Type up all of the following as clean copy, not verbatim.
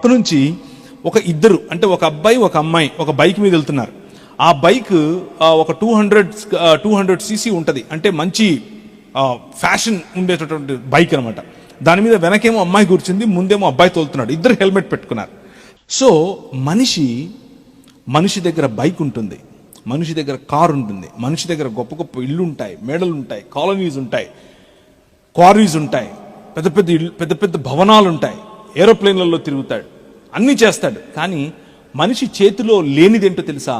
పక్క నుంచి ఒక ఇద్దరు అంటే ఒక అబ్బాయి ఒక అమ్మాయి ఒక బైక్ మీద వెళ్తున్నారు. ఆ బైక్ ఒక 200 cc ఉంటుంది, అంటే మంచి ఫ్యాషన్ ఉండేటటువంటి బైక్ అనమాట. దాని మీద వెనకేమో అమ్మాయి కూర్చుంది, ముందేమో అబ్బాయి తోలుతున్నాడు. ఇద్దరు హెల్మెట్ పెట్టుకున్నారు. సో మనిషి దగ్గర బైక్ ఉంటుంది, మనిషి దగ్గర కారు ఉంటుంది, మనిషి దగ్గర గొప్ప గొప్ప ఇళ్ళు ఉంటాయి, మేడలు ఉంటాయి, కాలనీస్ ఉంటాయి, క్వారీస్ ఉంటాయి, పెద్ద పెద్ద భవనాలు ఉంటాయి, ఏరోప్లేన్లలో తిరుగుతాడు, అన్నీ చేస్తాడు. కానీ మనిషి చేతిలో లేనిదేంటో తెలుసా?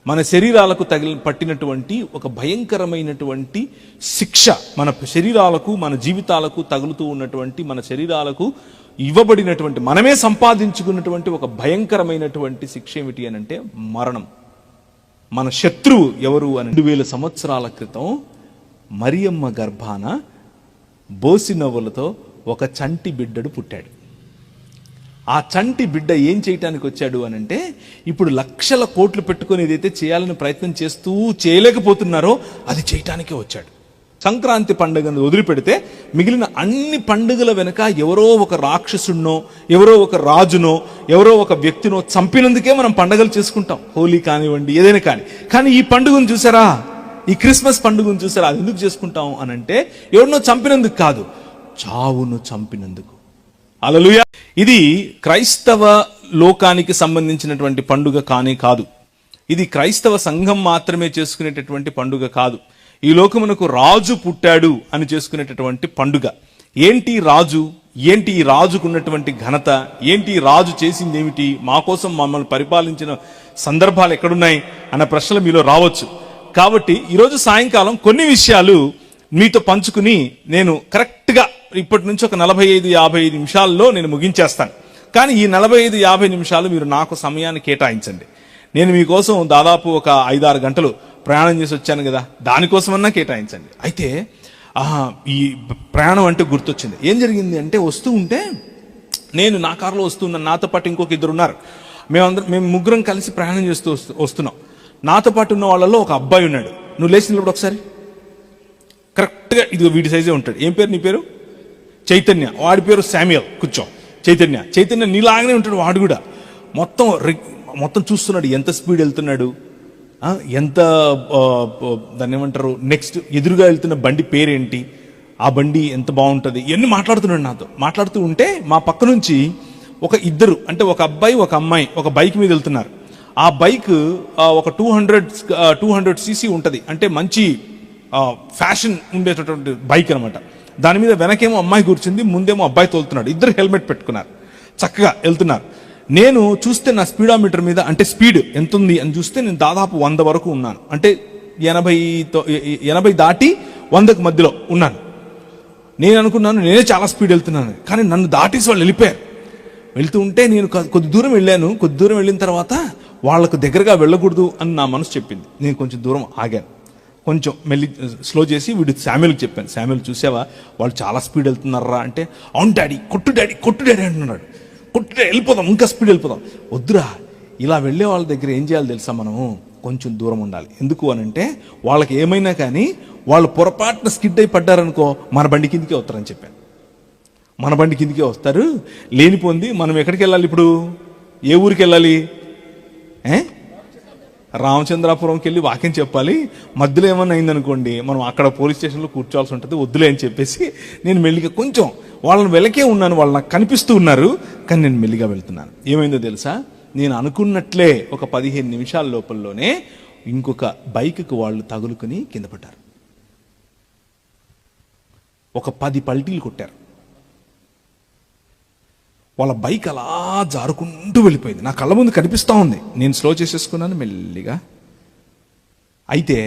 మన శరీరాలకు పట్టినటువంటి ఒక భయంకరమైనటువంటి శిక్ష, మన శరీరాలకు మన జీవితాలకు తగులుతూ ఉన్నటువంటి, మన శరీరాలకు ఇవ్వబడినటువంటి, మనమే సంపాదించుకున్నటువంటి ఒక భయంకరమైనటువంటి శిక్ష ఏమిటి అని అంటే మరణం. మన శత్రువు ఎవరు అని 2000 సంవత్సరాల క్రితం మరియమ్మ గర్భాన బోసి నవ్వులతో ఒక చంటి బిడ్డడు పుట్టాడు. ఆ చంటి బిడ్డ ఏం చేయటానికి వచ్చాడు అని అంటే, ఇప్పుడు లక్షల కోట్లు పెట్టుకొని ఏదైతే చేయాలని ప్రయత్నం చేస్తూ చేయలేకపోతున్నారో అది చేయటానికే వచ్చాడు. సంక్రాంతి పండుగను వదిలిపెడితే మిగిలిన అన్ని పండుగల వెనుక ఎవరో ఒక రాక్షసుడినో, ఎవరో ఒక రాజునో, ఎవరో ఒక వ్యక్తినో చంపినందుకే మనం పండుగలు చేసుకుంటాం. హోలీ కానివ్వండి, ఏదైనా కానీ ఈ పండుగను చూసారా, ఈ క్రిస్మస్ పండుగను చూసారా, అది ఎందుకు చేసుకుంటాం అని అంటే ఎవరినో చంపినందుకు కాదు, చావును చంపినందుకు. హల్లెలూయా. ఇది క్రైస్తవ లోకానికి సంబంధించినటువంటి పండుగ కానే కాదు. ఇది క్రైస్తవ సంఘం మాత్రమే చేసుకునేటటువంటి పండుగ కాదు. ఈ లోకమునకు రాజు పుట్టాడు అని చేసుకునేటటువంటి పండుగ. ఏంటి రాజు? ఏంటి ఈ రాజుకున్నటువంటి ఘనత? ఏంటి ఈ రాజు చేసింది ఏమిటి? మా కోసం మమ్మల్ని పరిపాలించిన సందర్భాలు ఎక్కడున్నాయి అన్న ప్రశ్నలు మీలో రావచ్చు. కాబట్టి ఈరోజు సాయంకాలం కొన్ని విషయాలు మీతో పంచుకుని నేను కరెక్ట్గా ఇప్పటి నుంచి ఒక 45-50 నిమిషాల్లో నేను ముగించేస్తాను. కానీ ఈ 45-50 నిమిషాలు మీరు నాకు సమయాన్ని కేటాయించండి. నేను మీకోసం దాదాపు ఒక 5-6 గంటలు ప్రయాణం చేసి వచ్చాను కదా, దానికోసమన్నా కేటాయించండి. అయితే ఈ ప్రయాణం అంటే గుర్తొచ్చింది. ఏం జరిగింది అంటే, వస్తూ ఉంటే నేను నా కారులో వస్తున్నాను, నాతో పాటు ఇంకొక ఇద్దరు ఉన్నారు. మేము ముగ్గురం కలిసి ప్రయాణం చేస్తూ వస్తున్నాం. నాతో పాటు ఉన్న వాళ్ళలో ఒక అబ్బాయి ఉన్నాడు. నువ్వు లేచి నిలబడి ఒకసారి. కరెక్ట్గా ఇది వీడి సైజే ఉంటాడు. ఏం పేరు నీ పేరు? చైతన్య. వాడి పేరు శామ్యుయల్. కూర్చో. చైతన్య నీలాగానే ఉంటాడు వాడు కూడా. మొత్తం చూస్తున్నాడు ఎంత స్పీడ్ వెళ్తున్నాడు, ఎంత దాన్ని ఏమంటారు, నెక్స్ట్ ఎదురుగా వెళ్తున్న బండి పేరేంటి, ఆ బండి ఎంత బాగుంటుంది, ఇవన్నీ మాట్లాడుతున్నాడు నాతో. మాట్లాడుతూ ఉంటే మా పక్క నుంచి ఒక ఇద్దరు అంటే ఒక అబ్బాయి ఒక అమ్మాయి ఒక బైక్ మీద వెళ్తున్నారు. ఆ బైక్ ఒక 200 cc ఉంటుంది, అంటే మంచి ఫ్యాషన్ ఉండేటటువంటి బైక్ అనమాట. దాని మీద వెనకేమో అమ్మాయి కూర్చుంది, ముందేమో అబ్బాయి తోలుతున్నాడు. ఇద్దరు హెల్మెట్ పెట్టుకున్నారు, చక్కగా వెళ్తున్నారు. నేను చూస్తే నా స్పీడోమీటర్ మీద అంటే స్పీడ్ ఎంత ఉంది అని చూస్తే నేను దాదాపు 100 వరకు ఉన్నాను. అంటే 80 దాటి 100కి మధ్యలో ఉన్నాను. నేను అనుకున్నాను నేనే చాలా స్పీడ్ వెళ్తున్నాను, కానీ నన్ను దాటేసి వాళ్ళు వెళ్ళిపోయారు. వెళ్తూ ఉంటే నేను కొద్ది దూరం వెళ్ళాను. కొద్ది దూరం వెళ్ళిన తర్వాత వాళ్ళకు దగ్గరగా వెళ్ళకూడదు అని నా మనసు చెప్పింది. నేను కొంచెం దూరం ఆగాను, కొంచెం స్లో చేసి వీడు శామ్యుల్కి చెప్పాను, శామ్యుల్ చూసావా వాళ్ళు చాలా స్పీడ్ వెళ్తున్నారా అంటే, అవును డాడీ, కొట్టు డాడీ అంటున్నాడు. కొట్టు వెళ్ళిపోదాం, ఇంకా స్పీడ్ వెళ్ళిపోదాం. వద్దురా, ఇలా వెళ్ళే వాళ్ళ దగ్గర ఏం చేయాలి తెలుసా, మనము కొంచెం దూరం ఉండాలి. ఎందుకు అని అంటే వాళ్ళకి ఏమైనా కానీ వాళ్ళు పొరపాటున స్కిడ్ అయి పడ్డారనుకో మన బండి కిందకే వస్తారని చెప్పాను. మన బండి కిందకే వస్తారు. లేనిపోంది మనం ఎక్కడికి వెళ్ళాలి ఇప్పుడు? ఏ ఊరికి వెళ్ళాలి? రామచంద్రాపురంకి వెళ్ళి వాక్యం చెప్పాలి. మధ్యలో ఏమన్నా అయిందనుకోండి మనం అక్కడ పోలీస్ స్టేషన్లో కూర్చోవాల్సి ఉంటుంది. వద్దులే అని చెప్పేసి నేను మెల్లిగా కొంచెం వాళ్ళని వెనకే ఉన్నాను. వాళ్ళు నాకు కనిపిస్తూ ఉన్నారు, కానీ నేను మెల్లిగా వెళ్తున్నాను. ఏమైందో తెలుసా, నేను అనుకున్నట్లే ఒక 15 నిమిషాల లోపలలోనే ఇంకొక బైక్కి వాళ్ళు తగులుకుని కింద పడ్డారు. ఒక 10 పల్టీలు కొట్టారు. వాళ్ళ బైక్ అలా జారుకుంటూ వెళ్ళిపోయింది. నా కళ్ళ ముందు కనిపిస్తూ ఉంది. నేను స్లో చేసేసుకున్నాను మెల్లిగా. అయితే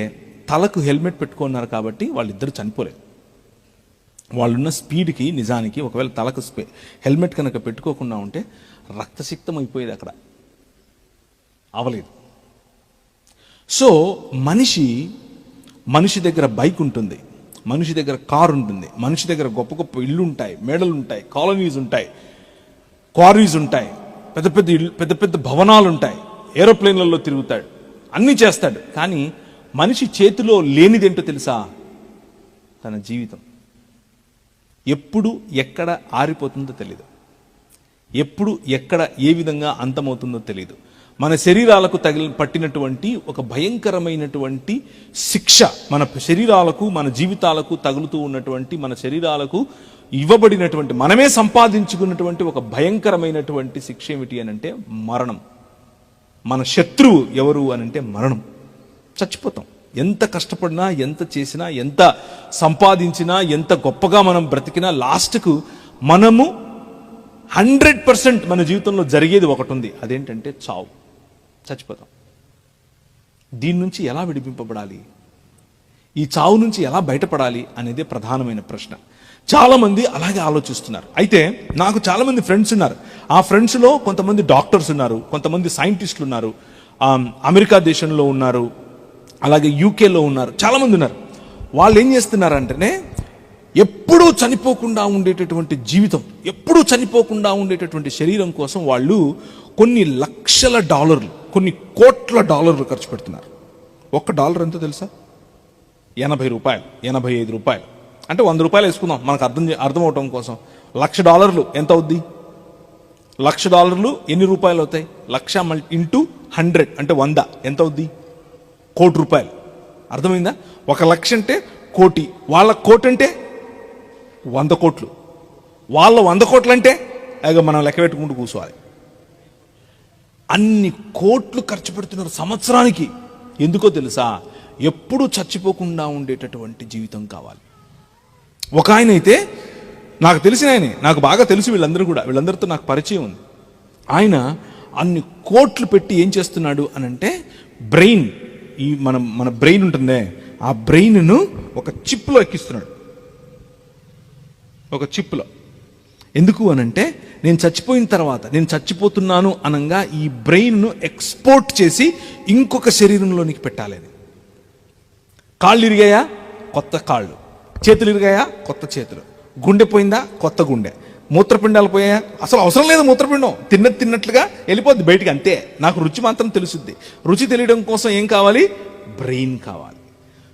తలకు హెల్మెట్ పెట్టుకున్నారు కాబట్టి వాళ్ళిద్దరు చనిపోలేదు. వాళ్ళున్న స్పీడ్కి నిజానికి ఒకవేళ తలకు హెల్మెట్ కనుక పెట్టుకోకుండా ఉంటే రక్తసిక్తం అయిపోయేది, అక్కడ అవలేదు. సో మనిషి దగ్గర బైక్ ఉంటుంది, మనిషి దగ్గర కారు ఉంటుంది, మనిషి దగ్గర గొప్ప గొప్ప ఇళ్ళు ఉంటాయి, మేడలు ఉంటాయి, కాలనీస్ ఉంటాయి, క్వారీస్ ఉంటాయి, పెద్ద పెద్ద భవనాలు ఉంటాయి, ఏరోప్లేన్లలో తిరుగుతాడు, అన్నీ చేస్తాడు. కానీ మనిషి చేతిలో లేనిదేంటో తెలుసా? తన జీవితం. ఎప్పుడు ఎక్కడ ఆరిపోతుందో తెలీదు. ఎప్పుడు ఎక్కడ ఏ విధంగా అంతమవుతుందో తెలియదు. మన శరీరాలకు పట్టినటువంటి ఒక భయంకరమైనటువంటి శిక్ష, మన శరీరాలకు మన జీవితాలకు తగులుతూ ఉన్నటువంటి, మన శరీరాలకు ఇవ్వబడినటువంటి, మనమే సంపాదించుకున్నటువంటి ఒక భయంకరమైనటువంటి శిక్ష ఏమిటి అనంటే మరణం. మన శత్రువు ఎవరు అనంటే మరణం. చచ్చిపోతాం. ఎంత కష్టపడినా, ఎంత చేసినా, ఎంత సంపాదించినా, ఎంత గొప్పగా మనం బ్రతికినా, లాస్ట్కు మనము 100% మన జీవితంలో జరిగేది ఒకటి ఉంది. అదేంటంటే చావు. చచ్చిపోతాం. దీని నుంచి ఎలా విడిపింపబడాలి, ఈ చావు నుంచి ఎలా బయటపడాలి అనేదే ప్రధానమైన ప్రశ్న. చాలా మంది అలాగే ఆలోచిస్తున్నారు. అయితే నాకు చాలా మంది ఫ్రెండ్స్ ఉన్నారు. ఆ ఫ్రెండ్స్లో కొంతమంది డాక్టర్స్ ఉన్నారు, కొంతమంది సైంటిస్టులు ఉన్నారు, అమెరికా దేశంలో ఉన్నారు, అలాగే యూకేలో ఉన్నారు, చాలా మంది ఉన్నారు. వాళ్ళు ఏం చేస్తున్నారంటేనే ఎప్పుడూ చనిపోకుండా ఉండేటటువంటి జీవితం, ఎప్పుడూ చనిపోకుండా ఉండేటటువంటి శరీరం కోసం వాళ్ళు కొన్ని లక్షల డాలర్లు, కొన్ని కోట్ల డాలర్లు ఖర్చు పెడుతున్నారు. $1 ఎంతో తెలుసా? 80 రూపాయలు, 85 రూపాయలు. అంటే 100 రూపాయలు వేసుకుందాం మనకు అర్థం అవటం కోసం. $1,00,000 ఎంత అవుద్ది? $1,00,000 ఎన్ని రూపాయలు అవుతాయి? 1,00,000 ఇంటూ 100 అంటే 100 ఎంత అవుద్ది? ₹1,00,00,000. అర్థమైందా? 1,00,000 అంటే కోటి, వాళ్ళ కోటి అంటే 100 కోట్లు, వాళ్ళ 100 కోట్లు అంటే అగ మనం లెక్క పెట్టుకుంటూ కూర్చోవాలి. అన్ని కోట్లు ఖర్చు పెడుతున్నారు సంవత్సరానికి. ఎందుకో తెలుసా? ఎప్పుడూ చచ్చిపోకుండా ఉండేటటువంటి జీవితం కావాలి. ఒక ఆయన అయితే, నాకు తెలిసిన ఆయనే, నాకు బాగా తెలుసు, వీళ్ళందరితో నాకు పరిచయం ఉంది. ఆయన అన్ని కోట్లు పెట్టి ఏం చేస్తున్నాడు అనంటే బ్రెయిన్, ఈ మన బ్రెయిన్ ఉంటుందే, ఆ బ్రెయిన్ను ఒక చిప్లో ఎక్కిస్తున్నాడు. ఒక చిప్లో. ఎందుకు అనంటే నేను చచ్చిపోయిన తర్వాత, నేను చచ్చిపోతున్నాను అనంగా ఈ బ్రెయిన్ను ఎక్స్పోర్ట్ చేసి ఇంకొక శరీరంలోనికి పెట్టాలని. కాళ్ళు ఇరిగాయా? కొత్త కాళ్ళు. చేతులు ఇరిగాయా? కొత్త చేతులు. గుండె పోయిందా? కొత్త గుండె. మూత్రపిండాలు పోయాయా? అసలు అవసరం లేదు మూత్రపిండం, తిన్నట్లుగా వెళ్ళిపోద్ది బయటికి, అంతే. నాకు రుచి మాత్రం తెలుసుద్ది. రుచి తెలియడం కోసం ఏం కావాలి? బ్రెయిన్ కావాలి.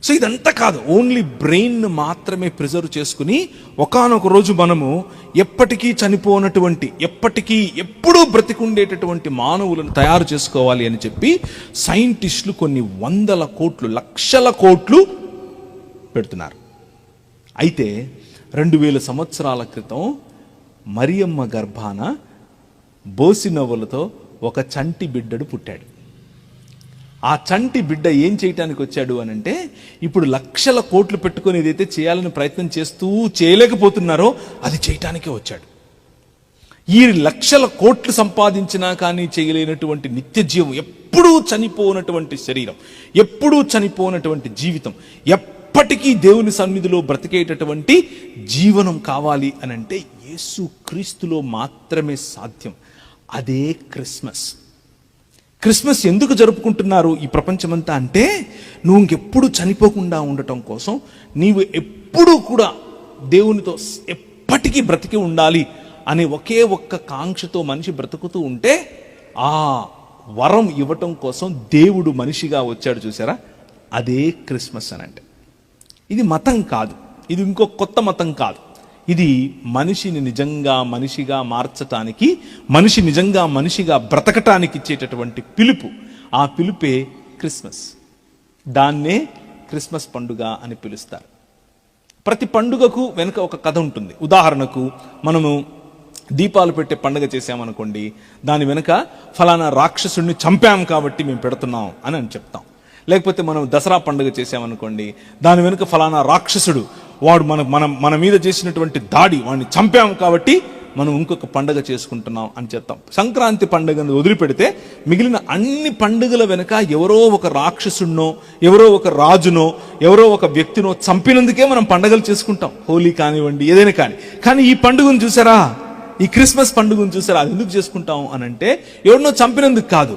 సో ఇదంతా కాదు, ఓన్లీ బ్రెయిన్ మాత్రమే ప్రిజర్వ్ చేసుకుని ఒకానొక రోజు మనము ఎప్పటికీ చనిపోనటువంటి, ఎప్పుడూ బ్రతికుండేటటువంటి మానవులను తయారు చేసుకోవాలి అని చెప్పి సైంటిస్టులు కొన్ని 100 కోట్లు, లక్షల కోట్లు పెడుతున్నారు. అయితే 2000 సంవత్సరాల క్రితం మరియమ్మ గర్భాన బోసి నవ్వులతో ఒక చంటి బిడ్డడు పుట్టాడు. ఆ చంటి బిడ్డ ఏం చేయటానికి వచ్చాడు అనంటే, ఇప్పుడు లక్షల కోట్లు పెట్టుకొని ఏదైతే చేయాలని ప్రయత్నం చేస్తూ చేయలేకపోతున్నారో అది చేయటానికే వచ్చాడు. ఈ లక్షల కోట్లు సంపాదించినా కానీ చేయలేనటువంటి నిత్య జీవం, ఎప్పుడూ చనిపోనటువంటి శరీరం, ఎప్పుడూ చనిపోనటువంటి జీవితం, ఎప్పటికీ దేవుని సన్నిధిలో బ్రతికేటటువంటి జీవనం కావాలి అనంటే యేసు క్రీస్తులో మాత్రమే సాధ్యం. అదే క్రిస్మస్. క్రిస్మస్ ఎందుకు జరుపుకుంటున్నారు ఈ ప్రపంచమంతా అంటే, నువ్వు ఇంకెప్పుడు చనిపోకుండా ఉండటం కోసం, నీవు ఎప్పుడూ కూడా దేవునితో ఎప్పటికీ బ్రతికి ఉండాలి అనే ఒకే ఒక్క కాంక్షతో మనిషి బ్రతుకుతూ ఉంటే, ఆ వరం ఇవ్వటం కోసం దేవుడు మనిషిగా వచ్చాడు. చూసారా? అదే క్రిస్మస్ అని అంటే. ఇది మతం కాదు, ఇది ఇంకో కొత్త మతం కాదు. ఇది మనిషిని నిజంగా మనిషిగా మార్చటానికి, మనిషి నిజంగా మనిషిగా బ్రతకటానికి ఇచ్చేటటువంటి పిలుపు. ఆ పిలుపే క్రిస్మస్. దాన్నే క్రిస్మస్ పండుగ అని పిలుస్తారు. ప్రతి పండుగకు వెనుక ఒక కథ ఉంటుంది. ఉదాహరణకు మనము దీపాలు పెట్టే పండుగ చేసామనుకోండి, దాని వెనుక ఫలానా రాక్షసుడిని చంపాం కాబట్టి మేము పెడుతున్నాం అని చెప్తాం. లేకపోతే మనం దసరా పండుగ చేసామనుకోండి, దాని వెనుక ఫలానా రాక్షసుడు, వాడు మన మీద చేసినటువంటి దాడి, వాడిని చంపాం కాబట్టి మనం ఇంకొక పండుగ చేసుకుంటున్నాం అని చెప్తాం. సంక్రాంతి పండుగను వదిలిపెడితే మిగిలిన అన్ని పండుగల వెనుక ఎవరో ఒక రాక్షసుడినో, ఎవరో ఒక రాజునో, ఎవరో ఒక వ్యక్తినో చంపినందుకే మనం పండుగలు చేసుకుంటాం. హోలీ కానివ్వండి, ఏదైనా కానీ ఈ పండుగను చూసారా, ఈ క్రిస్మస్ పండుగను చూసారా, అది ఎందుకు చేసుకుంటాం అనంటే ఎవరినో చంపినందుకు కాదు,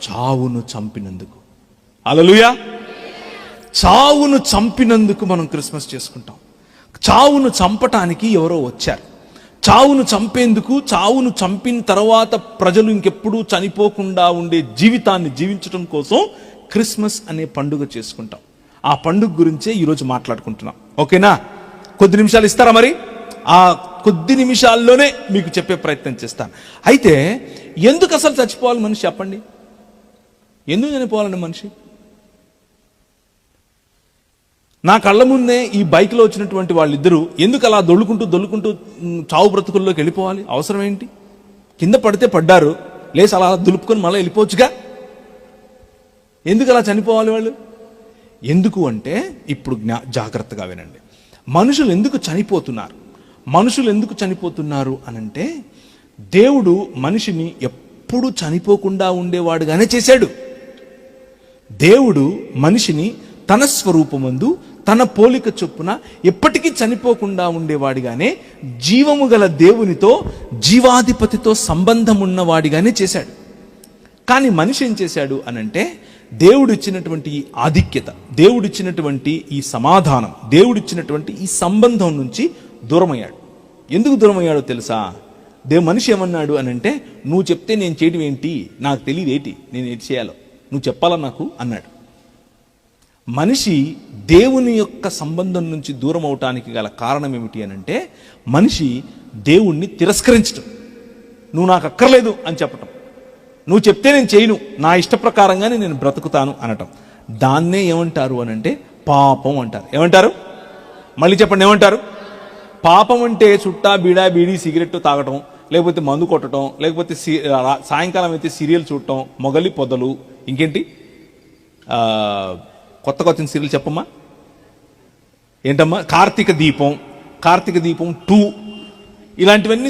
చావును చంపినందుకు. హల్లెలూయా. చావును చంపినందుకు మనం క్రిస్మస్ చేసుకుంటాం. చావును చంపటానికి ఎవరో వచ్చారు. చావును చంపేందుకు, చావును చంపిన తర్వాత ప్రజలు ఇంకెప్పుడు చనిపోకుండా ఉండే జీవితాన్ని జీవించడం కోసం క్రిస్మస్ అనే పండుగ చేసుకుంటాం. ఆ పండుగ గురించే ఈరోజు మాట్లాడుకుంటున్నాం. ఓకేనా? కొద్ది నిమిషాలు ఇస్తారా మరి? ఆ కొద్ది నిమిషాల్లోనే మీకు చెప్పే ప్రయత్నం చేస్తాను. అయితే ఎందుకు అసలు చచ్చిపోవాలి మనిషి, చెప్పండి? ఎందుకు చనిపోవాలండి మనిషి? నా కళ్ళ ముందే ఈ బైక్లో వచ్చినటువంటి వాళ్ళిద్దరూ ఎందుకు అలా దొల్లుకుంటూ చావు బ్రతుకుల్లోకి వెళ్ళిపోవాలి? అవసరం ఏంటి? కింద పడితే పడ్డారు, లేసి అలా దులుపుకొని మళ్ళీ వెళ్ళిపోవచ్చుగా. ఎందుకు అలా చనిపోవాలి వాళ్ళు? ఎందుకు అంటే, ఇప్పుడు జాగ్రత్తగా వినండి. మనుషులు ఎందుకు చనిపోతున్నారు అనంటే, దేవుడు మనిషిని ఎప్పుడు చనిపోకుండా ఉండేవాడుగానే చేశాడు. దేవుడు మనిషిని తన స్వరూపమందు తన పోలిక చొప్పున ఎప్పటికీ చనిపోకుండా ఉండేవాడిగానే, జీవము గల దేవునితో జీవాధిపతితో సంబంధం ఉన్నవాడిగానే చేశాడు. కానీ మనిషి ఏం చేశాడు అనంటే, దేవుడిచ్చినటువంటి ఈ ఆధిక్యత, దేవుడిచ్చినటువంటి ఈ సమాధానం, దేవుడిచ్చినటువంటి ఈ సంబంధం నుంచి దూరమయ్యాడు. ఎందుకు దూరమయ్యాడో తెలుసా? మనిషి ఏమన్నాడు అనంటే, నువ్వు చెప్తే నేను చేయడం ఏంటి, నాకు తెలియదు ఏంటి, నేను ఏంటి చేయాలో, నువ్వు చెప్పాలా నాకు అన్నాడు. మనిషి దేవుని యొక్క సంబంధం నుంచి దూరం అవటానికి గల కారణం ఏమిటి అనంటే, మనిషి దేవుణ్ణి తిరస్కరించటం, నువ్వు నాకు అక్కర్లేదు అని చెప్పటం, నువ్వు చెప్తే నేను చేయను, నా ఇష్ట ప్రకారంగానే నేను బ్రతుకుతాను అనటం. దాన్నే ఏమంటారు అనంటే పాపం అంటారు. ఏమంటారు? మళ్ళీ చెప్పండి, ఏమంటారు? పాపం అంటే చుట్టా బీడీ సిగరెట్ తాగటం, లేకపోతే మందు కొట్టడం, లేకపోతే సాయంకాలం అయితే సీరియల్ చూడటం, మొగలి పొదలు, ఇంకేంటి కొత్త సీరియల్ చెప్పమ్మా, ఏంటమ్మా, కార్తీక దీపం 2 ఇలాంటివన్నీ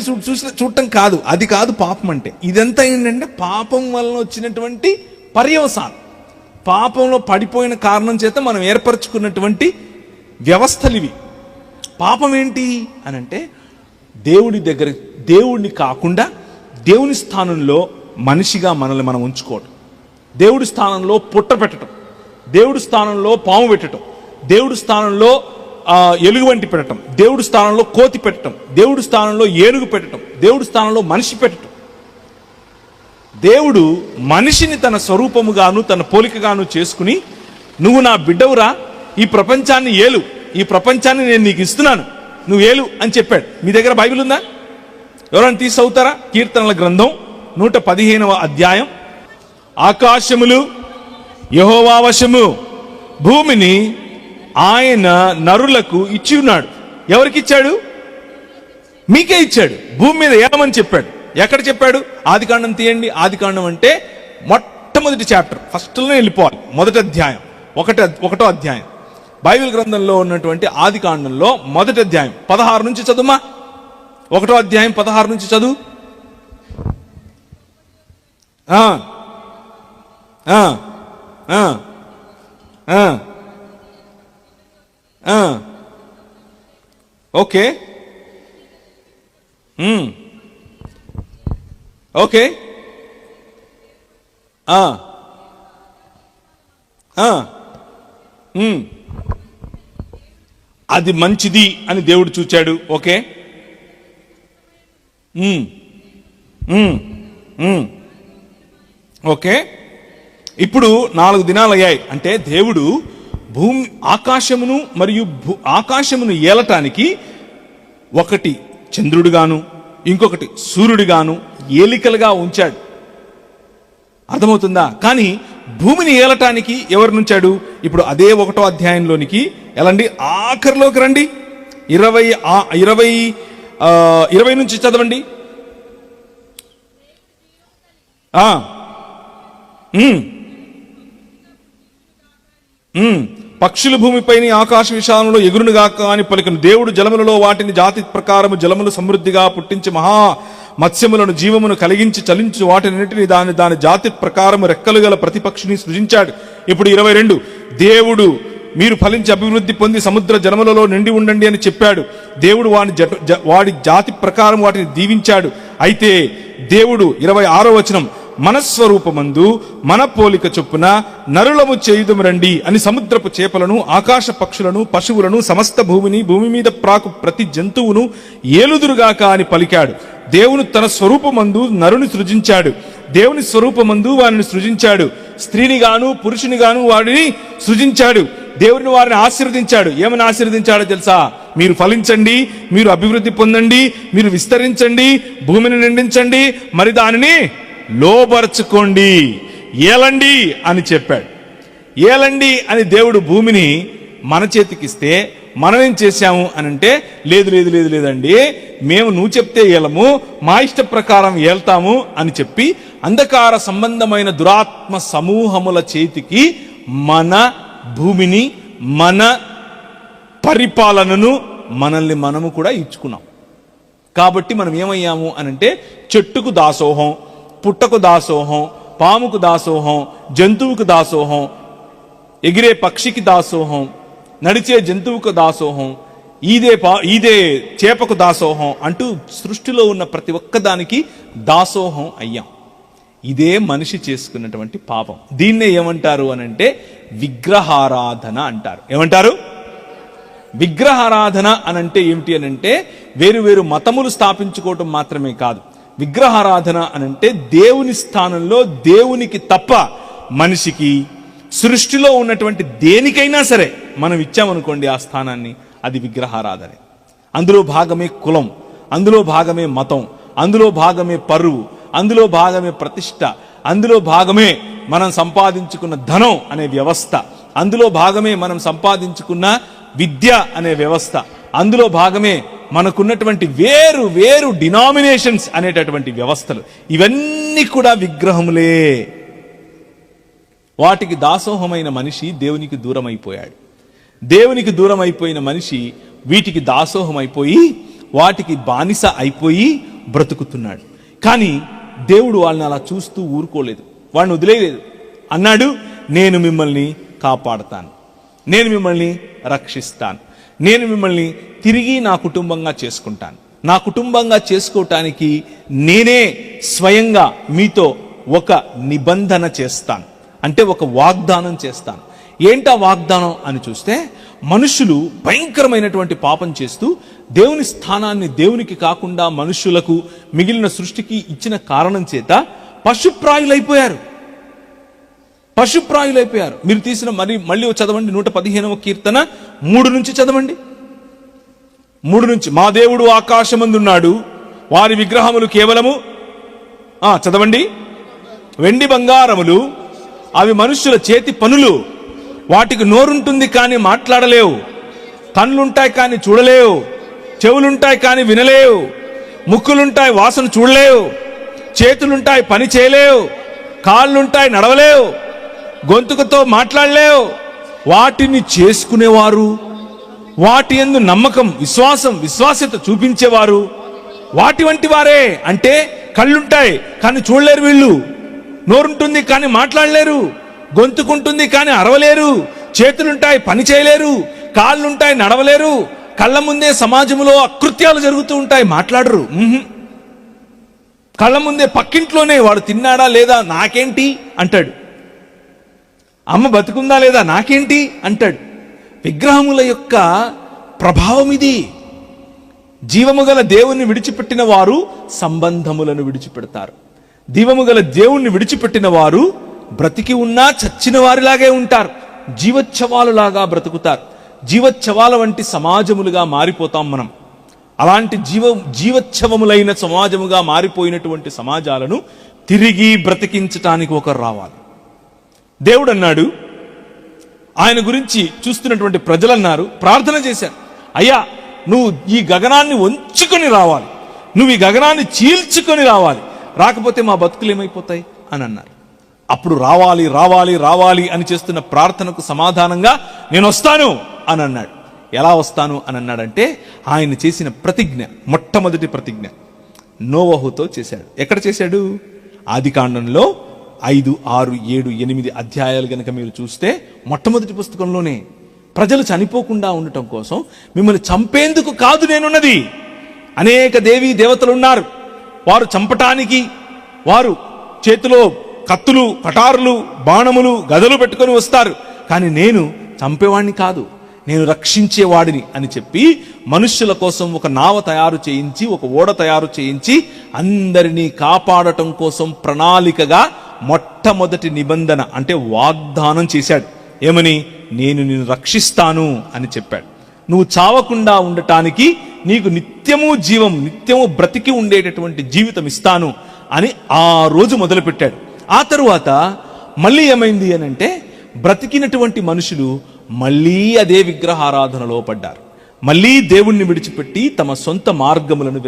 చూడటం కాదు. అది కాదు పాపం అంటే. ఇదంతా ఏంటంటే పాపం వలన వచ్చినటువంటి పర్యవసానం, పాపంలో పడిపోయిన కారణం చేత మనం ఏర్పరచుకున్నటువంటి వ్యవస్థలు ఇవి. పాపం ఏంటి అనంటే, దేవుడిని కాకుండా దేవుని స్థానంలో మనిషిగా మనల్ని మనం ఉంచుకోవటం, దేవుడి స్థానంలో పుట్ట పెట్టడం, దేవుడి స్థానంలో పాము పెట్టడం, దేవుడి స్థానంలో ఎలుగుబంటి పెట్టడం, దేవుడి స్థానంలో కోతి పెట్టడం, దేవుడి స్థానంలో ఏనుగు పెట్టడం, దేవుడి స్థానంలో మనిషి పెట్టడం. దేవుడు మనిషిని తన స్వరూపముగాను తన పోలికగాను చేసుకుని, నువ్వు నా బిడ్డవురా, ఈ ప్రపంచాన్ని ఏలు, ఈ ప్రపంచాన్ని నేను నీకు ఇస్తున్నాను, నువ్వు ఏలు అని చెప్పాడు. మీ దగ్గర బైబిల్ ఉందా? ఎవరైనా తీసి చదువుతారా? కీర్తనల గ్రంథం 115వ అధ్యాయం. ఆకాశములు యెహోవా వశము, భూమిని ఆయన నరులకు ఇచ్చి ఉన్నాడు. ఎవరికి ఇచ్చాడు? మీకే ఇచ్చాడు. భూమి మీద ఏమని చెప్పాడు? ఎక్కడ చెప్పాడు? ఆదికాండం తీయండి. ఆదికాండం అంటే మొట్టమొదటి చాప్టర్, ఫస్ట్లోనే వెళ్ళిపోవాలి. మొదటి అధ్యాయం, ఒకటో అధ్యాయం. బైబిల్ గ్రంథంలో ఉన్నటువంటి ఆదికాండంలో మొదటి అధ్యాయం 16 నుంచి చదువుమా. 1వ అధ్యాయం 16 నుంచి చదువు. ఓకే ఓకే అది మంచిది అని దేవుడు చూచాడు. Okay, okay. ఇప్పుడు 4 దినాలు అయ్యాయి అంటే దేవుడు ఆకాశమును మరియు ఆకాశమును ఏలటానికి ఒకటి చంద్రుడిగాను ఇంకొకటి సూర్యుడిగాను ఏలికలుగా ఉంచాడు. అర్థమవుతుందా? కానీ భూమిని ఏలటానికి ఎవరు నుంచాడు? ఇప్పుడు అదే 1వ అధ్యాయంలోనికి ఎలాంటి ఆఖరిలోకి రండి. 20 నుంచి చదవండి. పక్షులు భూమిపైని ఆకాశ విశాలంలో ఎగురునుగాక అని పలికిన దేవుడు జలములలో వాటిని జాతి ప్రకారము జలములు సమృద్ధిగా పుట్టించి మహా మత్స్యములను జీవమును కలిగించి చలించు వాటినిటిని దాని జాతి ప్రకారము రెక్కలు గల ప్రతి పక్షిని సృజించాడు. ఇప్పుడు 22, దేవుడు మీరు ఫలించి అభివృద్ధి పొంది సముద్ర జలములలో నిండి ఉండండి అని చెప్పాడు. దేవుడు వాడి జాతి ప్రకారం వాటిని దీవించాడు. అయితే దేవుడు 26వ వచనం, మనస్వరూపమందు మన పోలిక చొప్పున నరులము చేయుదుము రండి అని సముద్రపు చేపలను ఆకాశ పక్షులను పశువులను సమస్త భూమిని భూమి మీద ప్రాకు ప్రతి జంతువును ఏలుదురుగాక అని పలికాడు. దేవుని తన స్వరూపమందు నరుని సృజించాడు. దేవుని స్వరూపమందు వారిని సృజించాడు. స్త్రీని గాను పురుషుని గాను వాడిని సృజించాడు. దేవుని వారిని ఆశీర్వదించాడు. ఏమని ఆశీర్వదించాడో తెలుసా? మీరు ఫలించండి, మీరు అభివృద్ధి పొందండి, మీరు విస్తరించండి, భూమిని నిండించండి, మరి దానిని లోబరచుకోండి, ఏలండి అని చెప్పాడు. ఏలండి అని దేవుడు భూమిని మన చేతికిస్తే మనం ఏం చేశాము అని అంటే, లేదు లేదు లేదు లేదండి, మేము నువ్వు చెప్తే ఏలము, మా ఇష్ట ప్రకారం ఏల్తాము అని చెప్పి అంధకార సంబంధమైన దురాత్మ సమూహముల చేతికి మన భూమిని, మన పరిపాలనను, మనల్ని మనము కూడా ఇచ్చుకున్నాం. కాబట్టి మనం ఏమయ్యాము అనంటే, చెట్టుకు దాసోహం, పుట్టకు దాసోహం, పాముకు దాసోహం, జంతువుకు దాసోహం, ఎగిరే పక్షికి దాసోహం, నడిచే జంతువుకు దాసోహం, ఈదే చేపకు దాసోహం అంటూ సృష్టిలో ఉన్న ప్రతి ఒక్కదానికి దాసోహం అయ్యాం. ఇదే మనిషి చేసుకున్నటువంటి పాపం. దీన్నే ఏమంటారు అనంటే విగ్రహారాధన అంటారు. ఏమంటారు? విగ్రహారాధన అనంటే ఏమిటి అనంటే, వేరు వేరు మతములు స్థాపించుకోవటం మాత్రమే కాదు. విగ్రహారాధన అనంటే దేవుని స్థానంలో దేవునికి తప్ప మనిషికి, సృష్టిలో ఉన్నటువంటి దేనికైనా సరే మనం ఇచ్చామనుకోండి ఆ స్థానాన్ని, అది విగ్రహారాధనే. అందులో భాగమే కులం, అందులో భాగమే మతం, అందులో భాగమే పరువు, అందులో భాగమే ప్రతిష్ట, అందులో భాగమే మనం సంపాదించుకున్న ధనం అనే వ్యవస్థ, అందులో భాగమే మనం సంపాదించుకున్న విద్య అనే వ్యవస్థ, అందులో భాగమే మనకున్నటువంటి వేరు వేరు డినామినేషన్స్ అనేటటువంటి వ్యవస్థలు. ఇవన్నీ కూడా విగ్రహములే. వాటికి దాసోహమైన మనిషి దేవునికి దూరం అయిపోయాడు. దేవునికి దూరం అయిపోయిన మనిషి వీటికి దాసోహం అయిపోయి, వాటికి బానిస అయిపోయి బ్రతుకుతున్నాడు. కానీ దేవుడు వాళ్ళని అలా చూస్తూ ఊరుకోలేదు, వాడిని వదిలేయలేదు. అన్నాడు, నేను మిమ్మల్ని కాపాడతాను, నేను మిమ్మల్ని రక్షిస్తాను, నేను మిమ్మల్ని తిరిగి నా కుటుంబంగా చేసుకుంటాను. నా కుటుంబంగా చేసుకోవటానికి నేనే స్వయంగా మీతో ఒక నిబంధన చేస్తాను, అంటే ఒక వాగ్దానం చేస్తాను. ఏంటా వాగ్దానం అని చూస్తే, మనుషులు భయంకరమైనటువంటి పాపం చేస్తూ దేవుని స్థానాన్ని దేవునికి కాకుండా మనుషులకు, మిగిలిన సృష్టికి ఇచ్చిన కారణం చేత పశుప్రాయులైపోయారు. పశుప్రాయులైపోయారు. మీరు తీసిన మళ్ళీ చదవండి, 115వ కీర్తన 3 నుంచి చదవండి. 3 నుంచి, మా దేవుడు ఆకాశమందున్నాడు, వారి విగ్రహములు కేవలము, చదవండి, వెండి బంగారములు, అవి మనుష్యుల చేతి పనులు, వాటికి నోరుంటుంది కానీ మాట్లాడలేవు, కన్నులుంటాయి కానీ చూడలేవు, చెవులుంటాయి కానీ వినలేవు, ముక్కులుంటాయి వాసన చూడలేవు, చేతులుంటాయి పని చేయలేవు, కాళ్ళుంటాయి నడవలేవు, గొంతుకతో మాట్లాడలేవు. వాటిని చేసుకునేవారు, వాటి యందు నమ్మకం, విశ్వాస్యత చూపించేవారు వాటి వంటి వారే. అంటే కళ్ళుంటాయి కానీ చూడలేరు వీళ్ళు, నోరుంటుంది కానీ మాట్లాడలేరు, గొంతుకుంటుంది కానీ అరవలేరు, చేతులుంటాయి పని చేయలేరు, కాళ్ళుంటాయి నడవలేరు, కళ్ళ ముందే సమాజంలో అకృత్యాలు జరుగుతూ ఉంటాయి, మాట్లాడరు. కళ్ళ ముందే పక్కింట్లోనే వాడు తిన్నాడా లేదా నాకేంటి అంటాడు, అమ్మ బతుకుందా లేదా నాకేంటి అంటాడు. విగ్రహముల యొక్క ప్రభావం ఇది. జీవము గల దేవుణ్ణి విడిచిపెట్టిన వారు సంబంధములను విడిచిపెడతారు. జీవము గల దేవుణ్ణి విడిచిపెట్టిన వారు బ్రతికి ఉన్నా చచ్చిన వారిలాగే ఉంటారు, జీవోత్సవాలులాగా బ్రతుకుతారు. జీవోత్సవాల వంటి సమాజములుగా మారిపోతాం మనం. అలాంటి జీవోత్సవములైన సమాజముగా మారిపోయినటువంటి సమాజాలను తిరిగి బ్రతికించటానికి ఒకరు రావాలి. దేవుడు అన్నాడు, ఆయన గురించి చూస్తున్నటువంటి ప్రజలన్నారు, ప్రార్థన చేశారు, అయ్యా నువ్వు ఈ గగనాన్ని వంచుకొని రావాలి, నువ్వు ఈ గగనాన్ని చీల్చుకొని రావాలి, రాకపోతే మా బతుకులు ఏమైపోతాయి అని అన్నారు. అప్పుడు రావాలి రావాలి రావాలి అని చేస్తున్న ప్రార్థనకు సమాధానంగా నేను వస్తాను అని అన్నాడు. ఎలా వస్తాను అని అన్నాడంటే, ఆయన చేసిన ప్రతిజ్ఞ, మొట్టమొదటి ప్రతిజ్ఞ నోవహుతో చేశాడు. ఎక్కడ చేశాడు? ఆదికాండంలో 5, 6, 7, 8 అధ్యాయాలు గనక మీరు చూస్తే, మొట్టమొదటి పుస్తకంలోనే ప్రజలు చనిపోకుండా ఉండటం కోసం, మిమ్మల్ని చంపేందుకు కాదు నేనున్నది, అనేక దేవీ దేవతలు ఉన్నారు, వారు చంపటానికి, వారు చేతిలో కత్తులు, కటారులు, బాణములు, గదలు పెట్టుకొని వస్తారు, కానీ నేను చంపేవాడిని కాదు, నేను రక్షించేవాడిని అని చెప్పి మనుష్యుల కోసం ఒక నావ తయారు చేయించి, ఒక ఓడ తయారు చేయించి అందరినీ కాపాడటం కోసం ప్రణాళికగా మొట్టమొదటి నిబంధన అంటే వాగ్దానం చేశాడు. ఏమని? నేను నిన్ను రక్షిస్తాను అని చెప్పాడు. నువ్వు చావకుండా ఉండటానికి నీకు నిత్యము జీవం, నిత్యము బ్రతికి ఉండేటటువంటి జీవితం ఇస్తాను అని ఆ రోజు మొదలుపెట్టాడు. ఆ తరువాత మళ్ళీ ఏమైంది అని అంటే, బ్రతికినటువంటి మనుషులు మళ్ళీ అదే విగ్రహారాధనలో పడ్డారు. మళ్ళీ దేవుణ్ణి విడిచిపెట్టి తమ సొంత మార్గములను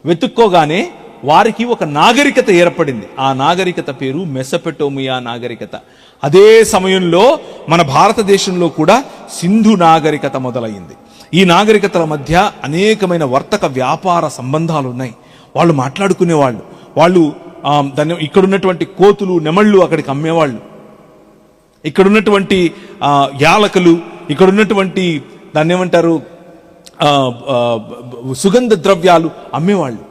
వెతుక్కోగానే వారికి ఒక నాగరికత ఏర్పడింది. ఆ నాగరికత పేరు మెసొపొటేమియా నాగరికత. అదే సమయంలో మన భారతదేశంలో కూడా సింధు నాగరికత మొదలైంది. ఈ నాగరికతల మధ్య అనేకమైన వర్తక వ్యాపార సంబంధాలు ఉన్నాయి. వాళ్ళు మాట్లాడుకునేవాళ్ళు, వాళ్ళు ఇక్కడున్నటువంటి కోతులు, నెమళ్ళు అక్కడికి అమ్మేవాళ్ళు, ఇక్కడున్నటువంటి యాలకులు, ఇక్కడున్నటువంటి దాన్ని ఏమంటారు, సుగంధ ద్రవ్యాలు అమ్మేవాళ్ళు.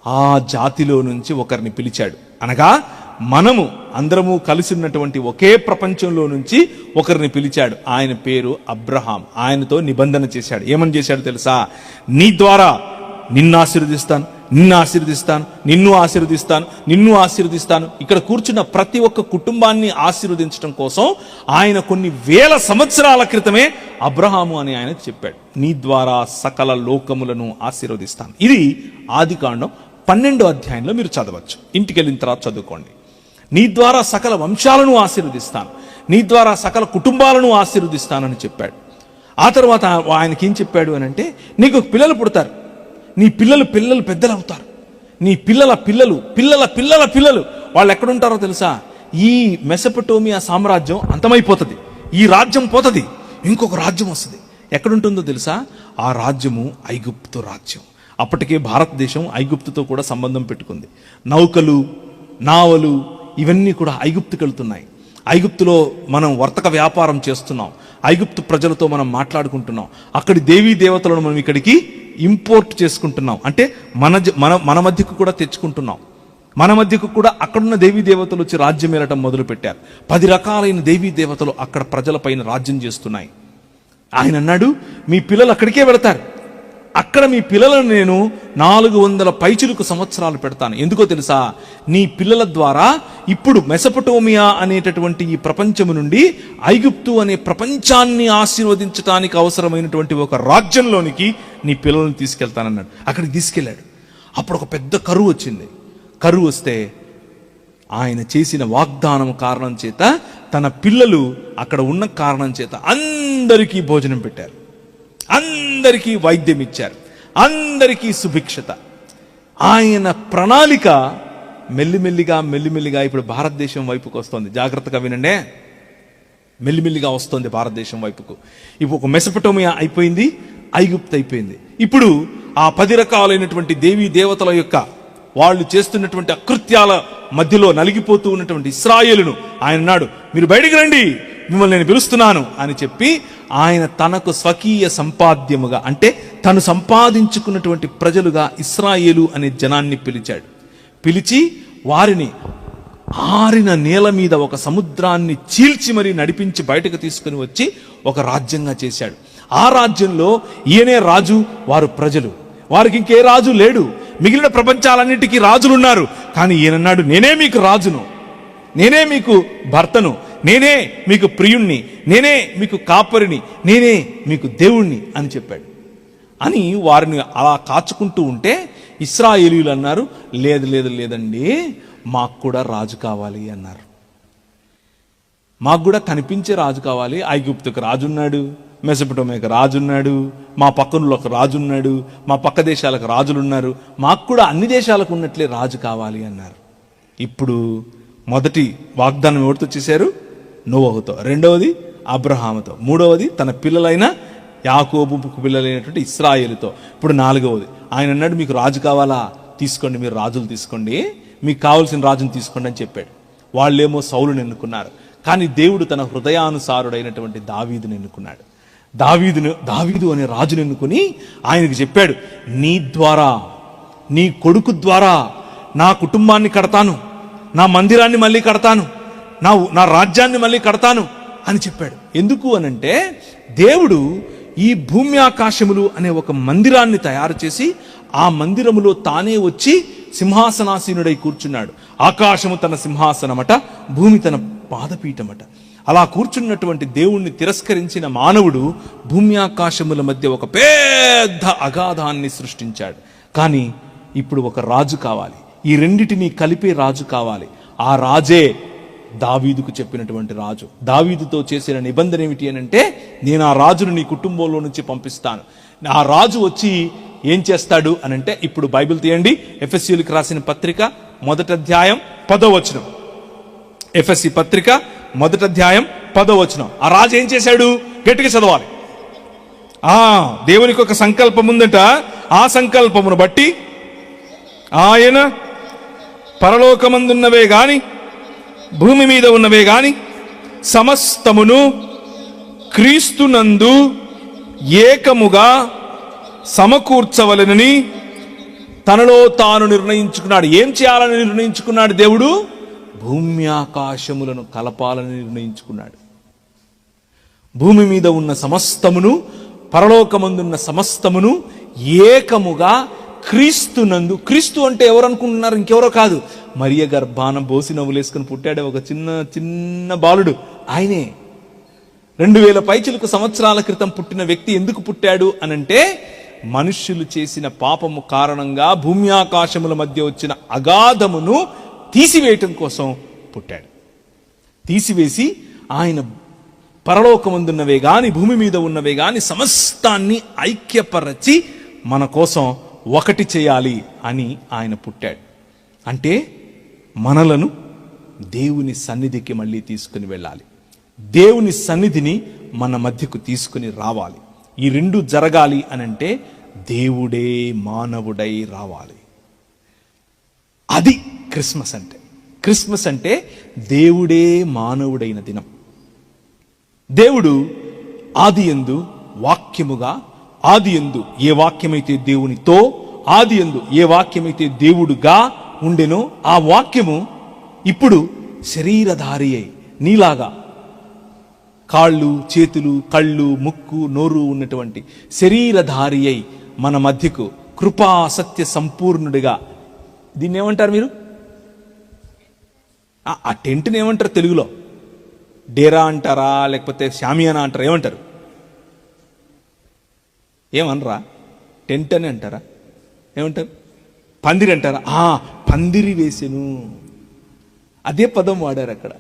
ఆ జాతిలో నుంచి ఒకరిని పిలిచాడు. అనగా మనము అందరము కలిసి ఉన్నటువంటి ఒకే ప్రపంచంలో నుంచి ఒకరిని పిలిచాడు. ఆయన పేరు అబ్రహాం. ఆయనతో నిబంధన చేశాడు. ఏమని చేశాడు తెలుసా? నీ ద్వారా నిన్ను ఆశీర్వదిస్తాను, నిన్ను ఆశీర్వదిస్తాను, నిన్ను ఆశీర్వదిస్తాను, నిన్ను ఆశీర్వదిస్తాను. ఇక్కడ కూర్చున్న ప్రతి ఒక్క కుటుంబాన్ని ఆశీర్వదించడం కోసం ఆయన కొన్ని వేల సంవత్సరాల క్రితమే అబ్రహాము అని ఆయన చెప్పాడు. నీ ద్వారా సకల లోకములను ఆశీర్వదిస్తాను. ఇది ఆదికాండం 12వ అధ్యాయంలో మీరు చదవచ్చు. ఇంటికి వెళ్ళిన తర్వాత చదువుకోండి. నీ ద్వారా సకల వంశాలను ఆశీర్వదిస్తాను, నీ ద్వారా సకల కుటుంబాలను ఆశీర్వదిస్తానని చెప్పాడు. ఆ తర్వాత ఆయనకి ఏం చెప్పాడు అని అంటే, నీకు పిల్లలు పుడతారు, నీ పిల్లలు పెద్దలు అవుతారు, నీ పిల్లల పిల్లలు పిల్లల పిల్లల పిల్లలు వాళ్ళు ఎక్కడుంటారో తెలుసా? ఈ మెసొపొటేమియా సామ్రాజ్యం అంతమైపోతుంది, ఈ రాజ్యం పోతుంది, ఇంకొక రాజ్యం వస్తుంది. ఎక్కడుంటుందో తెలుసా? ఆ రాజ్యము ఐగుప్తు రాజ్యం. అప్పటికే భారతదేశం ఐగుప్తుతో కూడా సంబంధం పెట్టుకుంది. నౌకలు, నావలు ఇవన్నీ కూడా ఐగుప్తుకి వెళ్తున్నాయి. ఐగుప్తులో మనం వర్తక వ్యాపారం చేస్తున్నాం, ఐగుప్తు ప్రజలతో మనం మాట్లాడుకుంటున్నాం, అక్కడి దేవీ దేవతలను మనం ఇక్కడికి ఇంపోర్ట్ చేసుకుంటున్నాం. అంటే మన మధ్యకు కూడా తెచ్చుకుంటున్నాం. మన మధ్యకు కూడా అక్కడున్న దేవీ దేవతలు వచ్చి రాజ్యం ఏలటం మొదలు పెట్టారు. 10 రకాలైన దేవీ దేవతలు అక్కడ ప్రజలపైన రాజ్యం చేస్తున్నాయి. ఆయన అన్నాడు, మీ పిల్లలు అక్కడికే వెళతారు, అక్కడ మీ పిల్లలను నేను 400 పైచిలుకు సంవత్సరాలు పెడతాను. ఎందుకో తెలుసా? నీ పిల్లల ద్వారా ఇప్పుడు మెసొపొటేమియా అనేటటువంటి ఈ ప్రపంచము నుండి ఐగుప్తు అనే ప్రపంచాన్ని ఆశీర్వదించడానికి అవసరమైనటువంటి ఒక రాజ్యంలోనికి నీ పిల్లల్ని తీసుకెళ్తానన్నాడు. అక్కడికి తీసుకెళ్ళాడు. అప్పుడు ఒక పెద్ద కరువు వచ్చింది. కరువు వస్తే ఆయన చేసిన వాగ్దానం కారణం చేత, తన పిల్లలు అక్కడ ఉన్న కారణం చేత అందరికీ భోజనం పెట్టారు, అందరికీ వైద్యం ఇచ్చారు, అందరికీ సుభిక్షత. ఆయన ప్రణాళిక మెల్లిమెల్లిగా ఇప్పుడు భారతదేశం వైపుకు వస్తుంది. జాగ్రత్తగా వినండి, మెల్లిమెల్లిగా వస్తుంది భారతదేశం వైపుకు. ఇప్పుడు ఒక మెసొపొటేమియా అయిపోయింది, ఐగుప్తు అయిపోయింది. ఇప్పుడు ఆ 10 రకాలైనటువంటి దేవీ దేవతల యొక్క వాళ్ళు చేస్తున్నటువంటి అకృత్యాల మధ్యలో నలిగిపోతూ ఉన్నటువంటి ఇశ్రాయేలును ఆయన అన్నాడు, మీరు బయటికి రండి, మిమ్మల్ని నేను పిలుస్తున్నాను అని చెప్పి ఆయన తనకు స్వకీయ సంపాద్యముగా, అంటే తను సంపాదించుకున్నటువంటి ప్రజలుగా ఇశ్రాయేలు అనే జనాన్ని పిలిచాడు. పిలిచి వారిని ఆరిన నేల మీద ఒక సముద్రాన్ని చీల్చి మరీ నడిపించి బయటకు తీసుకుని వచ్చి ఒక రాజ్యంగా చేశాడు. ఆ రాజ్యంలో ఈయనే రాజు, వారు ప్రజలు. వారికి ఇంకే రాజు లేడు. మిగిలిన ప్రపంచాలన్నిటికీ రాజులున్నారు, కానీ ఈయనన్నాడు, నేనే మీకు రాజును, నేనే మీకు భర్తను, నేనే మీకు ప్రియుణ్ణి, నేనే మీకు కాపరిని, నేనే మీకు దేవుణ్ణి అని చెప్పాడు. అని వారిని అలా కాచుకుంటూ ఉంటే ఇశ్రాయేలీయులు అన్నారు, లేదండి, మాకు కూడా రాజు కావాలి అన్నారు. మాకు కూడా కనిపించే రాజు కావాలి. ఐగుప్తుకు రాజున్నాడు, మెసొపొటేమియాకు రాజున్నాడు, మా పక్కనలో ఒక రాజున్నాడు, మా పక్క దేశాలకు రాజులున్నారు, మాకు కూడా అన్ని దేశాలకు ఉన్నట్లే రాజు కావాలి అన్నారు. ఇప్పుడు మొదటి వాగ్దానం ఎవరితో చేశారు? నోవహుతో. రెండవది అబ్రహాముతో. మూడవది తన పిల్లలైన యాకోబుకు పిల్లలైనటువంటి ఇశ్రాయేలుతో. ఇప్పుడు 4వది ఆయన అన్నాడు, మీకు రాజు కావాలా? తీసుకోండి, మీరు రాజులు తీసుకోండి, మీకు కావాల్సిన రాజును తీసుకోండి అని చెప్పాడు. వాళ్ళేమో సౌలుని ఎన్నుకున్నారు, కానీ దేవుడు తన హృదయానుసారుడైనటువంటి దావీదుని ఎన్నుకున్నాడు. దావీదు అనే రాజును ఎన్నుకుని ఆయనకు చెప్పాడు, నీ ద్వారా, నీ కొడుకు ద్వారా నా కుటుంబాన్ని కడతాను, నా మందిరాన్ని మళ్ళీ కడతాను, నా రాజ్యాన్ని మళ్ళీ కడతాను అని చెప్పాడు. ఎందుకు అనంటే, దేవుడు ఈ భూమి ఆకాశములు అనే ఒక మందిరాన్ని తయారు చేసి ఆ మందిరములో తానే వచ్చి సింహాసనాసీనుడై కూర్చున్నాడు. ఆకాశము తన సింహాసనమట, భూమి తన పాదపీఠమట. అలా కూర్చున్నటువంటి దేవుణ్ణి తిరస్కరించిన మానవుడు భూమి ఆకాశముల మధ్య ఒక పెద్ద అగాధాన్ని సృష్టించాడు. కానీ ఇప్పుడు ఒక రాజు కావాలి, ఈ రెండిటిని కలిపే రాజు కావాలి. ఆ రాజే దావీదుకు చెప్పినటువంటి రాజు. దావీదుతో చేసిన నిబంధన ఏమిటి అని అంటే, నేను ఆ రాజును నీ కుటుంబంలో నుంచి పంపిస్తాను. ఆ రాజు వచ్చి ఏం చేస్తాడు అని అంటే, ఇప్పుడు బైబిల్ తీయండి, ఎఫెసీయులకు రాసిన పత్రిక 1వ అధ్యాయం 10వ వచనం. ఎఫెసీ పత్రిక 1వ అధ్యాయం 10వ వచనం. ఆ రాజు ఏం చేశాడు? గట్టిగా చదవాలి. దేవునికి ఒక సంకల్పం ఉందట. ఆ సంకల్పమును బట్టి ఆయన పరలోకమందున్నవే గాని భూమి మీద ఉన్నవే గాని సమస్తమును క్రీస్తునందు ఏకముగా సమకూర్చవలెనని తనలో తాను నిర్ణయించుకున్నాడు. ఏం చేయాలని నిర్ణయించుకున్నాడు? దేవుడు భూమి ఆకాశములను కలపాలని నిర్ణయించుకున్నాడు. భూమి మీద ఉన్న సమస్తమును, పరలోకమందున్న సమస్తమును ఏకముగా క్రీస్తునందు. క్రీస్తు అంటే ఎవరు అనుకుంటున్నారు? ఇంకెవరో కాదు, మరియ గర్భాన బోసి నవ్వులేసుకుని పుట్టాడే ఒక చిన్న బాలుడు, ఆయనే. 2000 పైచిలకు సంవత్సరాల క్రితం పుట్టిన వ్యక్తి ఎందుకు పుట్టాడు అనంటే, మనుష్యులు చేసిన పాపము కారణంగా భూమి ఆకాశముల మధ్య వచ్చిన అగాధమును తీసివేయటం కోసం పుట్టాడు. తీసివేసి ఆయన పరలోకమందున్నవే గాని భూమి మీద ఉన్నవే గాని సమస్తాన్ని ఐక్యపరచి మన కోసం ఒకటి చేయాలి అని ఆయన పుట్టాడు. అంటే మనలను దేవుని సన్నిధికి మళ్ళీ తీసుకుని వెళ్ళాలి, దేవుని సన్నిధిని మన మధ్యకు తీసుకుని రావాలి. ఈ రెండు జరగాలి అనంటే దేవుడే మానవుడై రావాలి. అది క్రిస్మస్ అంటే. క్రిస్మస్ అంటే దేవుడే మానవుడైన దినం. దేవుడు ఆదియందు వాక్యముగా, ఆదియందు ఏ వాక్యమైతే దేవునితో, ఆదియందు ఏ వాక్యమైతే దేవుడుగా ఉండెనో ఆ వాక్యము ఇప్పుడు శరీరధారి అయి నీలాగా కాళ్ళు, చేతులు, కళ్ళు, ముక్కు, నోరు ఉన్నటువంటి శరీరధారి అయి మన మధ్యకు కృపా సత్య సంపూర్ణుడిగా. దీన్ని ఏమంటారు మీరు? ఆ టెంట్ని ఏమంటారు తెలుగులో? డేరా అంటారా, లేకపోతే షామియానా అంటారా? ఏమంటారు? ఏమనరా? టెంట్ అని అంటారా? ఏమంటారు? పందిరి అంటారా? పందిరి వేసెను, అదే పదం వాడారు అక్కడ.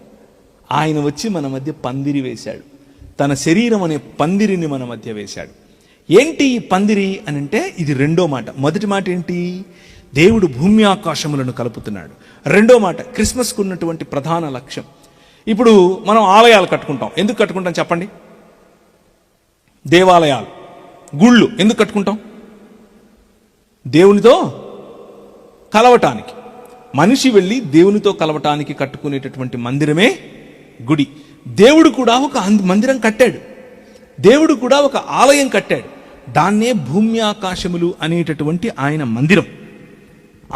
ఆయన వచ్చి మన మధ్య పందిరి వేశాడు, తన శరీరం అనే పందిరిని మన మధ్య వేశాడు. ఏంటి ఈ పందిరి అని అంటే, ఇది రెండో మాట. మొదటి మాట ఏంటి? దేవుడు భూమి ఆకాశములను కలుపుతున్నాడు. రెండో మాట క్రిస్మస్కు ఉన్నటువంటి ప్రధాన లక్ష్యం. ఇప్పుడు మనం ఆలయాలు కట్టుకుంటాం. ఎందుకు కట్టుకుంటాం చెప్పండి? దేవాలయాలు, గుళ్ళు ఎందుకు కట్టుకుంటాం? దేవునితో కలవటానికి. మనిషి వెళ్ళి దేవునితో కలవటానికి కట్టుకునేటటువంటి మందిరమే గుడి. దేవుడు కూడా ఒక మందిరం కట్టాడు, దేవుడు కూడా ఒక ఆలయం కట్టాడు. దాన్నే భూమి ఆకాశములు అనేటటువంటి ఆయన మందిరం,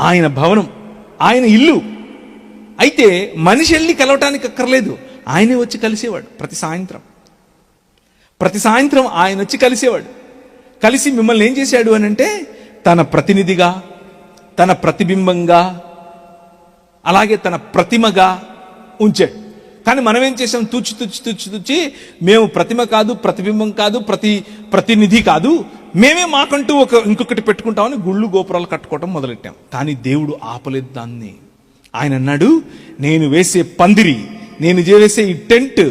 ఆయన భవనం, ఆయన ఇల్లు. అయితే మనిషి వెళ్ళి కలవటానికి అక్కర్లేదు, ఆయనే వచ్చి కలిసేవాడు. ప్రతి సాయంత్రం ఆయన వచ్చి కలిసేవాడు. కలిసి మిమ్మల్ని ఏం చేశాడు అని అంటే, తన ప్రతినిధిగా, తన ప్రతిబింబంగా, అలాగే తన ప్రతిమగా ఉంచాడు. కానీ మనం ఏం చేసాం? తుచ్చి మేము ప్రతిమ కాదు, ప్రతిబింబం కాదు, ప్రతినిధి కాదు, మేమే మాకంటూ ఇంకొకటి పెట్టుకుంటామని గుళ్ళు గోపురాలు కట్టుకోవటం మొదలెట్టాం. కానీ దేవుడు ఆపలేదు దాన్ని. ఆయన అన్నాడు, నేను వేసే పందిరి, నేను వేసే ఈ టెంట్,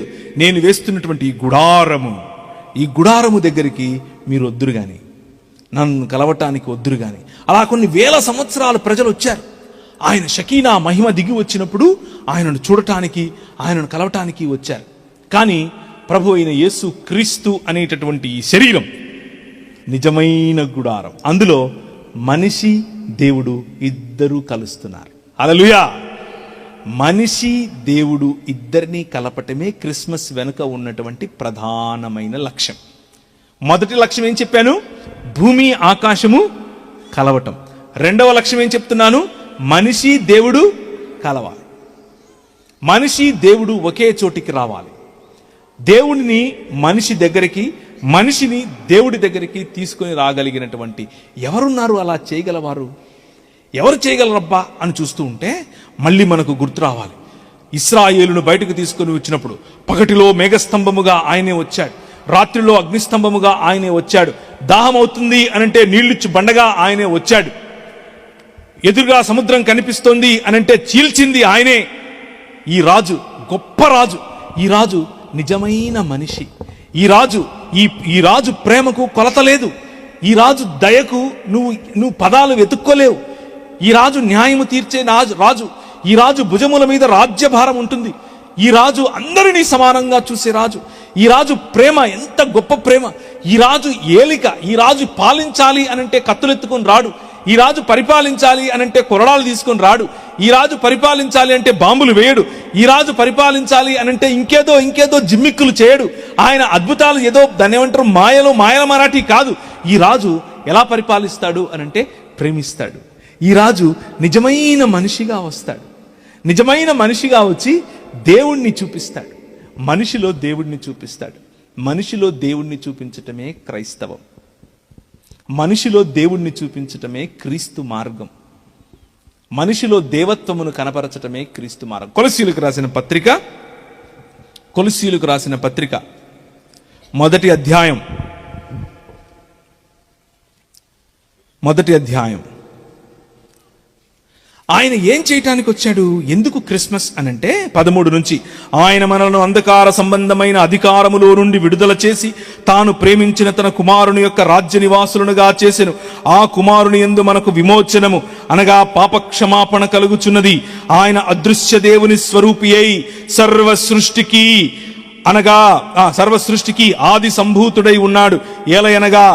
నేను వేస్తున్నటువంటి ఈ గుడారము దగ్గరికి మీరు వద్దురు గాని, నన్ను కలవటానికి వద్దురు గాని. అలా కొన్ని వేల సంవత్సరాలు ప్రజలు వచ్చారు. ఆయన షకీనా మహిమ దిగి వచ్చినప్పుడు ఆయనను చూడటానికి, ఆయనను కలవటానికి వచ్చారు. కానీ ప్రభు అయిన యేసు క్రీస్తు అనేటటువంటి ఈ శరీరం నిజమైన గుడారం. అందులో మనిషి దేవుడు ఇద్దరు కలుస్తున్నారు. హల్లెలూయా! మనిషి దేవుడు ఇద్దరినీ కలపటమే క్రిస్మస్ వెనుక ఉన్నటువంటి ప్రధానమైన లక్ష్యం. మొదటి లక్ష్యం ఏం చెప్పాను? భూమి ఆకాశము కలవటం. రెండవ లక్ష్యం ఏం చెప్తున్నాను? మనిషి దేవుడు కలవాలి, మనిషి దేవుడు ఒకే చోటికి రావాలి. దేవుడిని మనిషి దగ్గరికి, మనిషిని దేవుడి దగ్గరికి తీసుకొని రాగలిగినటువంటి ఎవరున్నారు? అలా చేయగలవారు ఎవరు చేయగలరబ్బా అని చూస్తూ ఉంటే మళ్ళీ మనకు గుర్తు రావాలి, ఇశ్రాయేలును బయటకు తీసుకొని వచ్చినప్పుడు పగటిలో మేఘస్తంభముగా ఆయనే వచ్చాడు, రాత్రిలో అగ్నిస్తంభముగా ఆయనే వచ్చాడు, దాహం అవుతుంది అనంటే నీళ్ళిచ్చు బండగా ఆయనే వచ్చాడు, ఎదురుగా సముద్రం కనిపిస్తోంది అనంటే చీల్చింది ఆయనే. ఈ రాజు గొప్ప రాజు, ఈ రాజు నిజమైన మనిషి, ఈ రాజు ప్రేమకు కొలత లేదు, ఈ రాజు దయకు నువ్వు పదాలు వెతుక్కోలేవు, ఈ రాజు న్యాయము తీర్చే రాజు, ఈ రాజు భుజముల మీద రాజ్యభారం ఉంటుంది, ఈ రాజు అందరినీ సమానంగా చూసే రాజు, ఈ రాజు ప్రేమ ఎంత గొప్ప ప్రేమ, ఈ రాజు ఏలిక, ఈ రాజు పాలించాలి అనంటే కత్తులెత్తుకొని రాడు, ఈ రాజు పరిపాలించాలి అనంటే కొరడాలు తీసుకొని రాడు, ఈ రాజు పరిపాలించాలి అంటే బాంబులు వేయడు, ఈ రాజు పరిపాలించాలి అనంటే ఇంకేదో జిమ్మిక్కులు చేయడు, ఆయన అద్భుతాలు ఏదో దాన్ని ఏమంటారు మాయల మరాఠీ కాదు. ఈ రాజు ఎలా పరిపాలిస్తాడు అనంటే ప్రేమిస్తాడు. ఈ రాజు నిజమైన మనిషిగా వస్తాడు, నిజమైన మనిషిగా వచ్చి దేవుణ్ణి చూపిస్తాడు, మనిషిలో దేవుణ్ణి చూపిస్తాడు. మనిషిలో దేవుణ్ణి చూపించటమే క్రైస్తవం, మనిషిలో దేవుణ్ణి చూపించటమే క్రీస్తు మార్గం, మనిషిలో దేవత్వమును కనపరచటమే క్రీస్తు మార్గం. కొలస్సీలకు రాసిన పత్రిక మొదటి అధ్యాయం ఆయన ఏం చేయటానికి వచ్చాడు? ఎందుకు క్రిస్మస్ అనంటే 13 నుంచి, ఆయన మనలను అంధకార సంబంధమైన అధికారములో నుండి విడుదల చేసి తాను ప్రేమించిన తన కుమారుని యొక్క రాజ్య నివాసులనుగా చేసెను. ఆ కుమారుని యందు మనకు విమోచనము అనగా పాపక్షమాపణ కలుగుచున్నది. ఆయన అదృశ్య దేవుని స్వరూపి అయి సర్వ సృష్టికి ఆది సంభూతుడై ఉన్నాడు. ఏలయనగా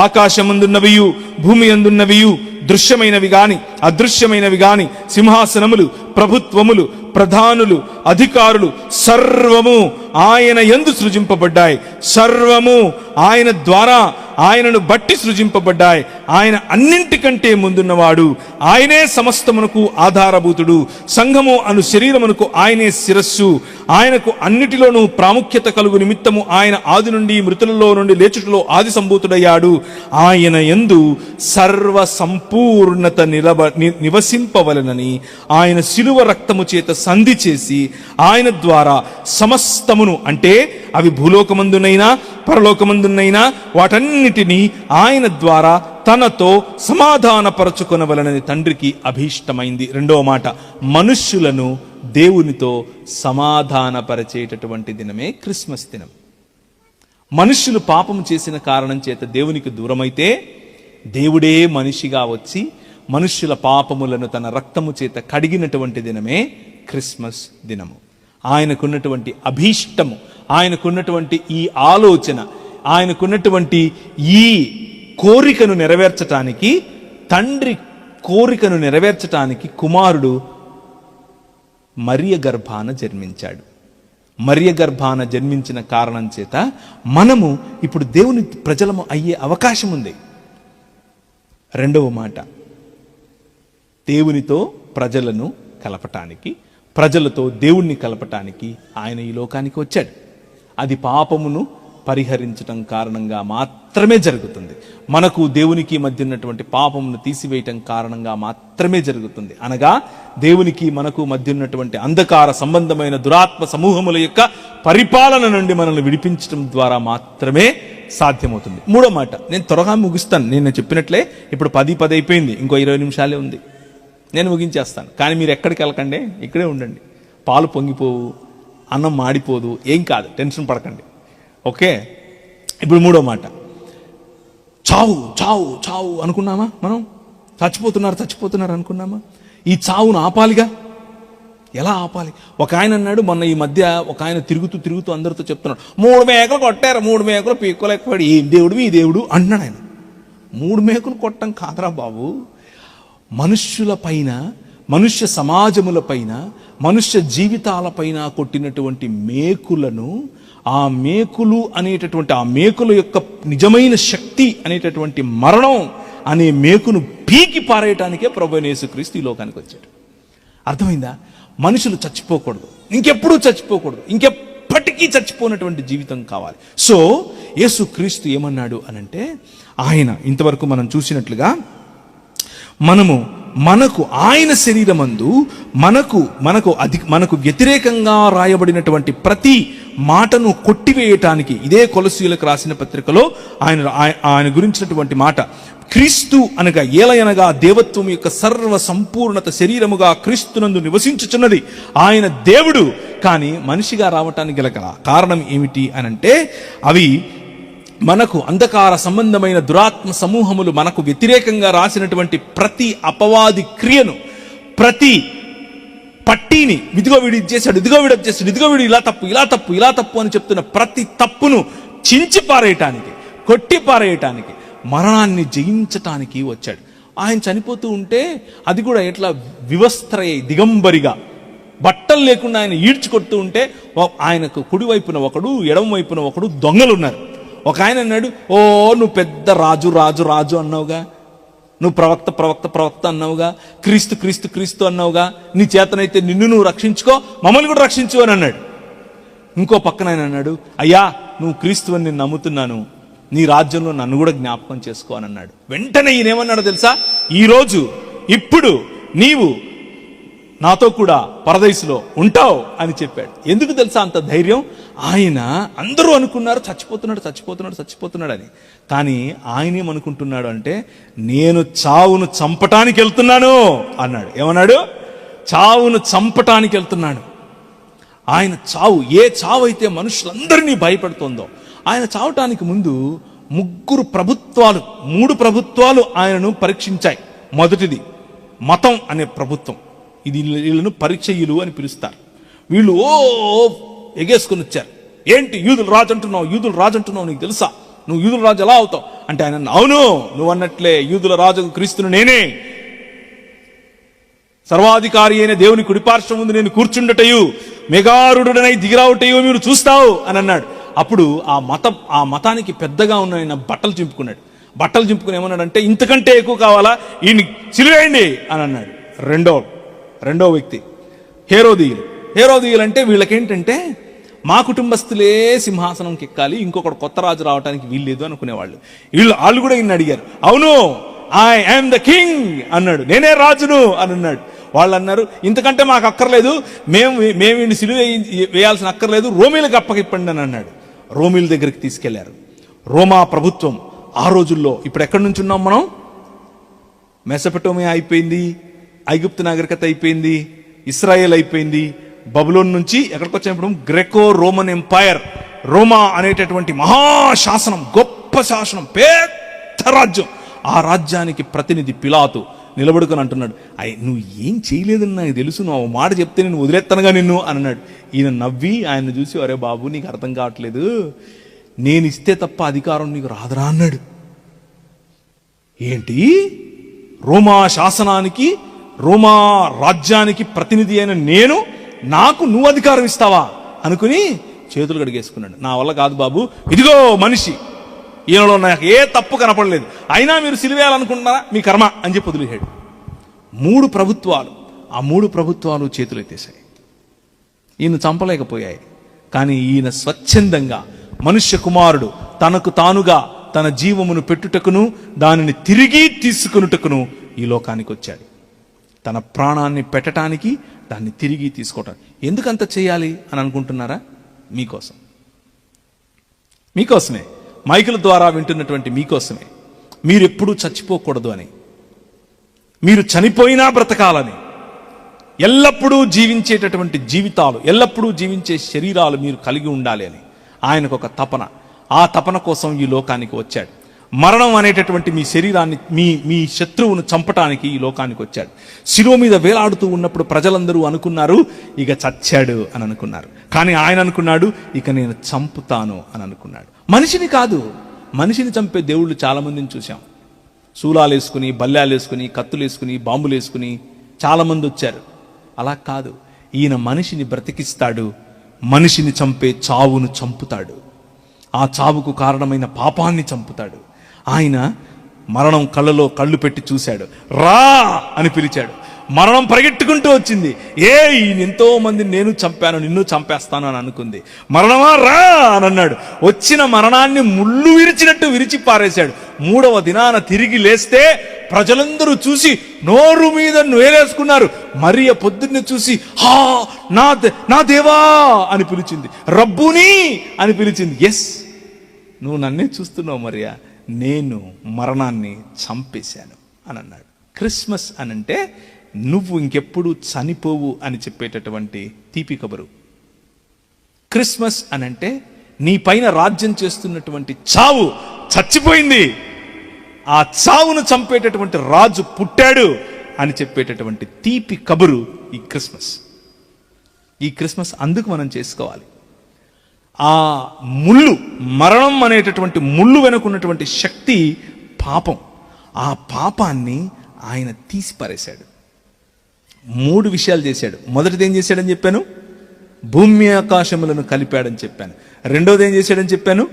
ఆకాశమందున్నవియు భూమి అందున్నవియు దృశ్యమైనవి గాని అదృశ్యమైనవి గాని, సింహాసనములు, ప్రభుత్వములు, ప్రధానులు, అధికారులు సర్వము ఆయన యందు సృజింపబడ్డాయి. సర్వము ఆయన ద్వారా, ఆయనను బట్టి సృజింపబడ్డాయి. ఆయన అన్నింటికంటే ముందున్నవాడు, ఆయనే సమస్తమునకు ఆధారభూతుడు. సంఘము అను శరీరమునకు ఆయనే శిరస్సు. ఆయనకు అన్నిటిలోనూ ప్రాముఖ్యత కలుగు నిమిత్తము ఆయన ఆది నుండి మృతులలో నుండి లేచుటలో ఆది సంభూతుడయ్యాడు. ఆయన యందు సర్వ సంపూర్ణత నివసింపవలనని ఆయన శిలువ రక్తము చేత సంధి చేసి ఆయన ద్వారా సమస్తమును, అంటే అవి భూలోకమందునైనా పరలోకమందునైనా వాటన్నిటినీ ఆయన ద్వారా తనతో సమాధానపరచుకొనవలనని తండ్రికి అభీష్టమైంది. రెండవ మాట, మనుష్యులను దేవునితో సమాధానపరిచేటటువంటి దినమే క్రిస్మస్ దినం. మనుష్యులు పాపం చేసిన కారణం చేత దేవునికి దూరమైతే దేవుడే మనిషిగా వచ్చి మనుష్యుల పాపములను తన రక్తము చేత కడిగినటువంటి దినమే క్రిస్మస్ దినము. ఆయనకున్నటువంటి అభీష్టము, ఆయనకున్నటువంటి ఈ ఆలోచన, ఆయనకున్నటువంటి ఈ కోరికను నెరవేర్చటానికి, తండ్రి కోరికను నెరవేర్చటానికి కుమారుడు మరియ గర్భాన జన్మించాడు. మరియ గర్భాన జన్మించిన కారణం చేత మనము ఇప్పుడు దేవుని ప్రజలము అయ్యే అవకాశం ఉంది. రెండవ మాట, దేవునితో ప్రజలను కలపటానికి, ప్రజలతో దేవుణ్ణి కలపటానికి ఆయన ఈ లోకానికి వచ్చాడు. అది పాపమును పరిహరించటం కారణంగా మాత్రమే జరుగుతుంది. మనకు దేవునికి మధ్య ఉన్నటువంటి పాపమును తీసివేయటం కారణంగా మాత్రమే జరుగుతుంది. అనగా దేవునికి మనకు మధ్య ఉన్నటువంటి అంధకార సంబంధమైన దురాత్మ సమూహముల యొక్క పరిపాలన నుండి మనల్ని విడిపించడం ద్వారా మాత్రమే సాధ్యమవుతుంది. మూడో మాట, నేను త్వరగా ముగిస్తాను. నేను చెప్పినట్లే ఇప్పుడు 10 అయిపోయింది, ఇంకో 20 నిమిషాలే ఉంది, నేను ముగించేస్తాను. కానీ మీరు ఎక్కడికి వెళ్ళకండి, ఇక్కడే ఉండండి. పాలు పొంగిపోవు, అన్నం మాడిపోదు, ఏం కాదు, టెన్షన్ పడకండి. ఓకే, ఇప్పుడు మూడో మాట, చావు చావు చావు అనుకున్నామా? మనం చచ్చిపోతున్నారు అనుకున్నామా? ఈ చావును ఆపాలిగా. ఎలా ఆపాలి? ఒక ఆయన అన్నాడు మొన్న ఈ మధ్య, ఒక ఆయన తిరుగుతూ అందరితో చెప్తున్నాడు, 3 మేకలు కొట్టారు, 3 మేకలు పీక్కోలేకపోయాడు, ఏం దేవుడు ఈ దేవుడు అంటున్నాడు ఆయన. 3 మేకలు కొట్టడం కాదరా బాబు, మనుష్యుల పైన, మనుష్య సమాజముల పైన, మనుష్య జీవితాల పైన కొట్టినటువంటి మేకులను, ఆ మేకులు అనేటటువంటి, ఆ మేకుల యొక్క నిజమైన శక్తి అనేటటువంటి మరణం అనే మేకును పీకి పారేయటానికే ప్రభువైన యేసుక్రీస్తు ఈ లోకానికి వచ్చాడు. అర్థమైందా? మనుషులు చచ్చిపోకూడదు, ఇంకెప్పుడూ చచ్చిపోకూడదు, ఇంకెప్పటికీ చచ్చిపోయినటువంటి జీవితం కావాలి. సో యేసుక్రీస్తు ఏమన్నాడు అనంటే, ఆయన ఇంతవరకు మనం చూసినట్లుగా మనము మనకు ఆయన శరీరమందు మనకు వ్యతిరేకంగా రాయబడినటువంటి ప్రతి మాటను కొట్టివేయటానికి, ఇదే కొలసీయులకు రాసిన పత్రికలో ఆయన గురించినటువంటి మాట, క్రీస్తు అనగా ఏలయనగా దేవత్వం యొక్క సర్వ సంపూర్ణత శరీరముగా క్రీస్తునందు నివసించుచున్నది. ఆయన దేవుడు, కానీ మనిషిగా రావటానికి గల కారణం ఏమిటి అనంటే, అవి మనకు అంధకార సంబంధమైన దురాత్మ సమూహములు మనకు వ్యతిరేకంగా రాసినటువంటి ప్రతి అపవాది క్రియను, ప్రతి పట్టీని, ఇదిగో వీడు ఇది చేశాడు, ఇదిగో వీడు అది చేశాడు, ఇదిగో వీడు ఇలా తప్పు ఇలా తప్పు ఇలా తప్పు అని చెప్తున్న ప్రతి తప్పును చించి పారేయటానికి, కొట్టి పారేయటానికి, మరణాన్ని జయించటానికి వచ్చాడు. ఆయన చనిపోతూ ఉంటే అది కూడా ఎట్లా వివస్త్రయ్యి దిగంబరిగా బట్టలు లేకుండా ఆయన ఈడ్చుకొడుతూ ఉంటే, ఆయనకు కుడి వైపున ఒకడు, ఎడమ వైపున ఒకడు దొంగలున్నారు. ఒక ఆయన అన్నాడు, ఓ నువ్వు పెద్ద రాజు రాజు రాజు అన్నావుగా, నువ్వు ప్రవక్త ప్రవక్త ప్రవక్త అన్నావుగా, క్రీస్తు క్రీస్తు క్రీస్తు అన్నావుగా, నీ చేతనైతే నిన్ను నువ్వు రక్షించుకో, మమ్మల్ని కూడా రక్షించు అని అన్నాడు. ఇంకో పక్కన ఆయన అన్నాడు, అయ్యా నువ్వు క్రీస్తు అని నేను నమ్ముతున్నాను, నీ రాజ్యంలో నన్ను కూడా జ్ఞాపకం చేసుకో అని అన్నాడు. వెంటనే ఈయన ఏమన్నాడు తెలుసా, ఈరోజు ఇప్పుడు నీవు నాతో కూడా పరదైసులో ఉంటావు అని చెప్పాడు. ఎందుకు తెలుసా అంత ధైర్యం? ఆయన, అందరూ అనుకున్నారు చచ్చిపోతున్నాడు చచ్చిపోతున్నాడు చచ్చిపోతున్నాడు అని, కానీ ఆయన ఏమనుకుంటున్నాడు అంటే, నేను చావును చంపటానికి వెళ్తున్నాను అన్నాడు. ఏమన్నాడు? చావును చంపటానికి వెళ్తున్నాడు. ఆయన చావు, ఏ చావు అయితే మనుషులందరినీ భయపడుతుందో, ఆయన చావటానికి ముందు 3 ప్రభుత్వాలు ఆయనను పరీక్షించాయి. మొదటిది మతం అనే ప్రభుత్వం, ఇది వీళ్ళను పరిచయులు అని పిలుస్తారు. వీళ్ళు ఎగేసుకుని వచ్చారు. ఏంటి యూదుల రాజు అంటున్నావు, యూదుల రాజు అంటున్నావు, నీకు తెలుసా నువ్వు యూదుల రాజు ఎలా అవుతావు అంటే, ఆయన అవును నువ్వు అన్నట్లే యూదుల రాజు క్రీస్తును నేనే, సర్వాధికారి అయిన దేవుని కుడిపార్శ్వం ముందు నేను కూర్చుండటయు, మెగారుడనై దిగిరావుటయు మీరు చూస్తావు అని అన్నాడు. అప్పుడు ఆ మతానికి పెద్దగా ఉన్న ఆయన బట్టలు చింపుకున్నాడు. బట్టలు చింపుకుని ఏమన్నాడంటే, ఇంతకంటే ఎక్కువ కావాలా, ఈయన్ని సిలువేయండి అని అన్నాడు. రెండో వ్యక్తి హేరోదీయులు అంటే వీళ్ళకేంటంటే, మా కుటుంబస్తులే సింహాసనంకి ఎక్కాలి, ఇంకొకటి కొత్త రాజు రావడానికి వీల్లేదు అనుకునేవాళ్ళు. వాళ్ళు కూడా ఈయన అడిగారు. అవును ఐ యామ్ ద కింగ్ అన్నాడు, నేనే రాజును అని అన్నాడు. వాళ్ళు అన్నారు, ఇంతకంటే మాకు అక్కర్లేదు, మేము వీడిని సిలువ వేయాల్సిన అక్కర్లేదు, రోమీలకు అప్పగిప్పండి అని అన్నాడు. రోమీల దగ్గరికి తీసుకెళ్లారు. రోమా ప్రభుత్వం ఆ రోజుల్లో, ఇప్పుడు ఎక్కడి నుంచి ఉన్నాం మనం? మెసొపొటేమియా అయిపోయింది, ఐగుప్తు నాగరికత అయిపోయింది, ఇస్రాయేల్ అయిపోయింది. బబులోన్ నుంచి ఎక్కడికి వచ్చినప్పుడు గ్రెకో రోమన్ ఎంపైర్, రోమా అనేటటువంటి మహాశాసనం, గొప్ప శాసనం, పెద్ద రాజ్యం. ఆ రాజ్యానికి ప్రతినిధి పిలాతు నిలబడుకొని అంటున్నాడు, నువ్వు ఏం చేయలేదని నాకు తెలుసు, నువ్వు మాట చెప్తే నేను వదిలేస్తానుగా నిన్ను అని అన్నాడు. ఈయన నవ్వి ఆయన చూసి, అరే బాబు నీకు అర్థం కావట్లేదు, నేను ఇస్తే తప్ప అధికారం నీకు రాదురా అన్నాడు. ఏంటి, రోమా శాసనానికి, రోమా రాజ్యానికి ప్రతినిధి అయిన నేను, నాకు నువ్వు అధికారం ఇస్తావా అనుకుని చేతులు కడిగేసుకున్నాడు. నా వల్ల కాదు బాబు, ఇదిగో మనిషి, ఈయనలో నాకు ఏ తప్పు కనపడలేదు, అయినా మీరు సిలివేయాలనుకుంటున్నారా, మీ కర్మ అని చెప్పి వదిలేశాడు. 3 ప్రభుత్వాలు, ఆ 3 ప్రభుత్వాలు చేతులు ఎత్తేశాయి. ఈయన చంపలేకపోయాయి. కానీ ఈయన స్వచ్ఛందంగా, మనుష్య కుమారుడు తనకు తానుగా తన జీవమును పెట్టుటకును దానిని తిరిగి తీసుకునుటకును ఈ లోకానికి వచ్చాడు. తన ప్రాణాన్ని పెట్టడానికి, దాన్ని తిరిగి తీసుకోవటానికి. ఎందుకంత చేయాలి అని అనుకుంటున్నారా? మీకోసమే, మైకుల ద్వారా వింటున్నటువంటి మీకోసమే. మీరెప్పుడూ చచ్చిపోకూడదు అని, మీరు చనిపోయినా బ్రతకాలని, ఎల్లప్పుడూ జీవించేటటువంటి జీవితాలు, ఎల్లప్పుడూ జీవించే శరీరాలు మీరు కలిగి ఉండాలి అని ఆయనకు ఒక తపన. ఆ తపన కోసం ఈ లోకానికి వచ్చాడు. మరణం అనేటటువంటి మీ శరీరాన్ని, మీ శత్రువును చంపటానికి ఈ లోకానికి వచ్చాడు. శిలువ మీద వేలాడుతూ ఉన్నప్పుడు ప్రజలందరూ అనుకున్నారు, ఇక చచ్చాడు అని అనుకున్నారు. కానీ ఆయన అనుకున్నాడు, ఇక నేను చంపుతాను అని అనుకున్నాడు. మనిషిని కాదు, మనిషిని చంపే దేవుళ్ళు చాలా మందిని చూశాం. శూలాలు వేసుకుని, బల్లాలు వేసుకుని, కత్తులు వేసుకుని, బాంబులు వేసుకుని చాలా మంది వచ్చారు. అలా కాదు, ఈయన మనిషిని బ్రతికిస్తాడు, మనిషిని చంపే చావును చంపుతాడు, ఆ చావుకు కారణమైన పాపాన్ని చంపుతాడు. ఆయన మరణం కళ్ళలో కళ్ళు పెట్టి చూశాడు, రా అని పిలిచాడు. మరణం పరిగెట్టుకుంటూ వచ్చింది. ఎంతో మందిని నేను చంపాను, నిన్ను చంపేస్తాను అని అనుకుంది. మరణమా రా అని అన్నాడు. వచ్చిన మరణాన్ని ముళ్ళు విరిచినట్టు విరిచి పారేశాడు. 3వ దినాన తిరిగి లేస్తే ప్రజలందరూ చూసి నోరు మీద వేలేసుకున్నారు. మరియ పొద్దున్నే చూసి హా నా దేవా అని పిలిచింది, రబ్బుని అని పిలిచింది. ఎస్, నువ్వు నన్నే చూస్తున్నావు మరియా, నేను మరణాన్ని చంపేశాను అని అన్నాడు. క్రిస్మస్ అనంటే నువ్వు ఇంకెప్పుడు చనిపోవు అని చెప్పేటటువంటి తీపి కబురు. క్రిస్మస్ అనంటే నీ పైన రాజ్యం చేస్తున్నటువంటి చావు చచ్చిపోయింది, ఆ చావును చంపేటటువంటి రాజు పుట్టాడు అని చెప్పేటటువంటి తీపి కబురు ఈ క్రిస్మస్. ఈ క్రిస్మస్ అందుకు మనం చేసుకోవాలి. ఆ ముళ్ళు, మరణం అనేటటువంటి ముళ్ళు వెనుకున్నటువంటి శక్తి పాపం. ఆ పాపాన్ని ఆయన తీసి పారేశాడు. 3 విషయాలు చేశాడు. మొదటిది ఏం చేశాడని చెప్పాను? భూమి ఆకాశములను కలిపాడని చెప్పాను. రెండోది ఏం చేశాడని చెప్పాను?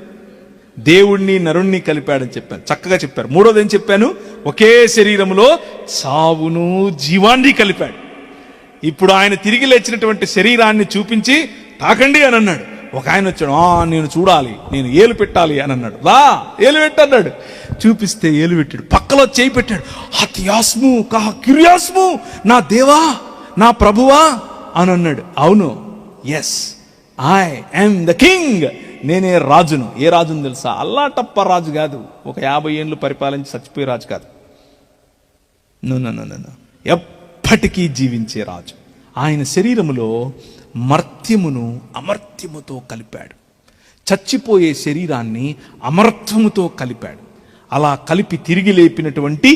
దేవుణ్ణి నరుణ్ణి కలిపాడని చెప్పాను, చక్కగా చెప్పారు. మూడోది ఏం చెప్పాను? ఒకే శరీరములో చావును జీవాన్ని కలిపాడు. ఇప్పుడు ఆయన తిరిగి లేచినటువంటి శరీరాన్ని చూపించి తాకండి అని అన్నాడు. ఒక ఆయన వచ్చాడు, నేను చూడాలి, నేను ఏలు పెట్టాలి అని అన్నాడు. రా ఏలు పెట్టన్నాడు. చూపిస్తే ఏలు పెట్టాడు, పక్కలో చేయి పెట్టాడు. హత్యాస్ము కహ కిర్యాస్ము, నా దేవా నా ప్రభువా అని అన్నాడు. అవును, yes, I am the king, నేనే రాజును. ఏ రాజును తెలుసా? అల్లాటప్ప రాజు కాదు, ఒక 50 ఏళ్ళు పరిపాలించి చచ్చిపోయే రాజు కాదు. నో, ఎప్పటికీ జీవించే రాజు. ఆయన శరీరములో మర్త్యమును అమర్త్యముతో కలిపాడు. చచ్చిపోయే శరీరాన్ని అమర్త్యముతో కలిపాడు. అలా కలిపి తిరిగి లేపినటువంటి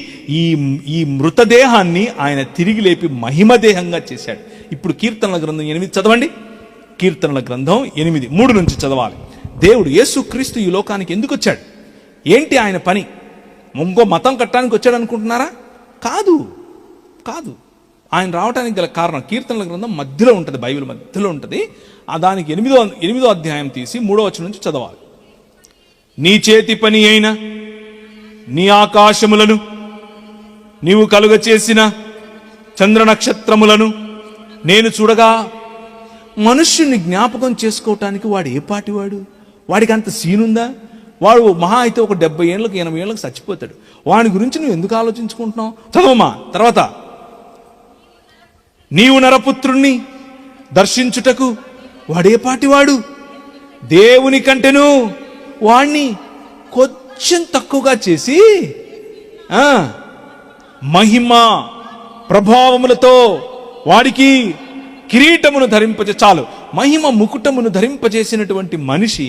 ఈ మృతదేహాన్ని ఆయన తిరిగి లేపి మహిమదేహంగా చేశాడు. ఇప్పుడు కీర్తనల గ్రంథం 8 చదవండి. కీర్తనల గ్రంథం 8:3 నుంచి చదవాలి. దేవుడు యేసుక్రీస్తు ఈ లోకానికి ఎందుకు వచ్చాడు? ఏంటి ఆయన పని? ఇంకో మతం కట్టడానికి వచ్చాడు అనుకుంటున్నారా? కాదు. ఆయన రావడానికి గల కారణం కీర్తనల గ్రంథం మధ్యలో ఉంటుంది, బైబిల్ మధ్యలో ఉంటుంది. దానికి 8వ అధ్యాయం తీసి 3వ వచనం నుంచి చదవాలి. నీ చేతి పని అయిన నీ ఆకాశములను, నీవు కలుగ చేసిన చంద్ర నక్షత్రములను నేను చూడగా, మనుష్యుని జ్ఞాపకం చేసుకోవటానికి వాడు ఏ పాటివాడు? వాడికి అంత సీనుందా? వాడు మహా అయితే ఒక 70 ఏళ్ళకి 80 ఏళ్ళకి చచ్చిపోతాడు. వాడి గురించి నువ్వు ఎందుకు ఆలోచించుకుంటున్నావు? చదవమా. తర్వాత, నీవు నరపుత్రుణ్ణి దర్శించుటకు వాడే పాటివాడు? దేవుని కంటెను వాణ్ణి కొంచెం తక్కువగా చేసి మహిమ ప్రభావములతో వాడికి కిరీటమును చాలు మహిమ ముకుటమును ధరింపజేసినటువంటి మనిషి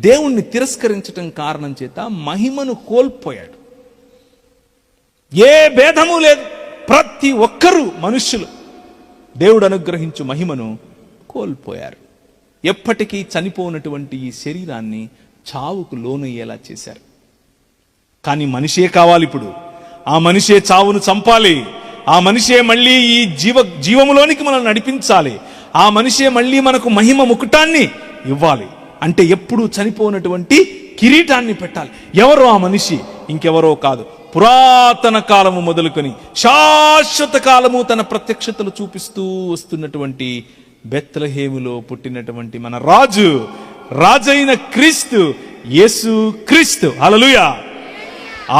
దేవుణ్ణి తిరస్కరించటం కారణం చేత మహిమను కోల్పోయాడు. ఏ భేదము లేదు, ప్రతి ఒక్కరూ మనుష్యులు దేవుడు అనుగ్రహించు మహిమను కోల్పోయారు. ఎప్పటికీ చనిపోనటువంటి ఈ శరీరాన్ని చావుకు లోనయ్యేలా చేశారు. కానీ మనిషే కావాలి ఇప్పుడు. ఆ మనిషే చావును చంపాలి. ఆ మనిషే మళ్ళీ ఈ జీవములోనికి మనం నడిపించాలి. ఆ మనిషే మళ్ళీ మనకు మహిమ ముకుటాన్ని ఇవ్వాలి. అంటే ఎప్పుడూ చనిపోనటువంటి కిరీటాన్ని పెట్టాలి. ఎవరో ఆ మనిషి? ఇంకెవరో కాదు, పురాతన కాలము మొదలుకొని శాశ్వత కాలము తన ప్రత్యక్షతలు చూపిస్తూ వస్తున్నటువంటి బెత్లెహేములో పుట్టినటువంటి మన రాజైన క్రీస్తు, యేసు క్రీస్తు. హల్లెలూయా.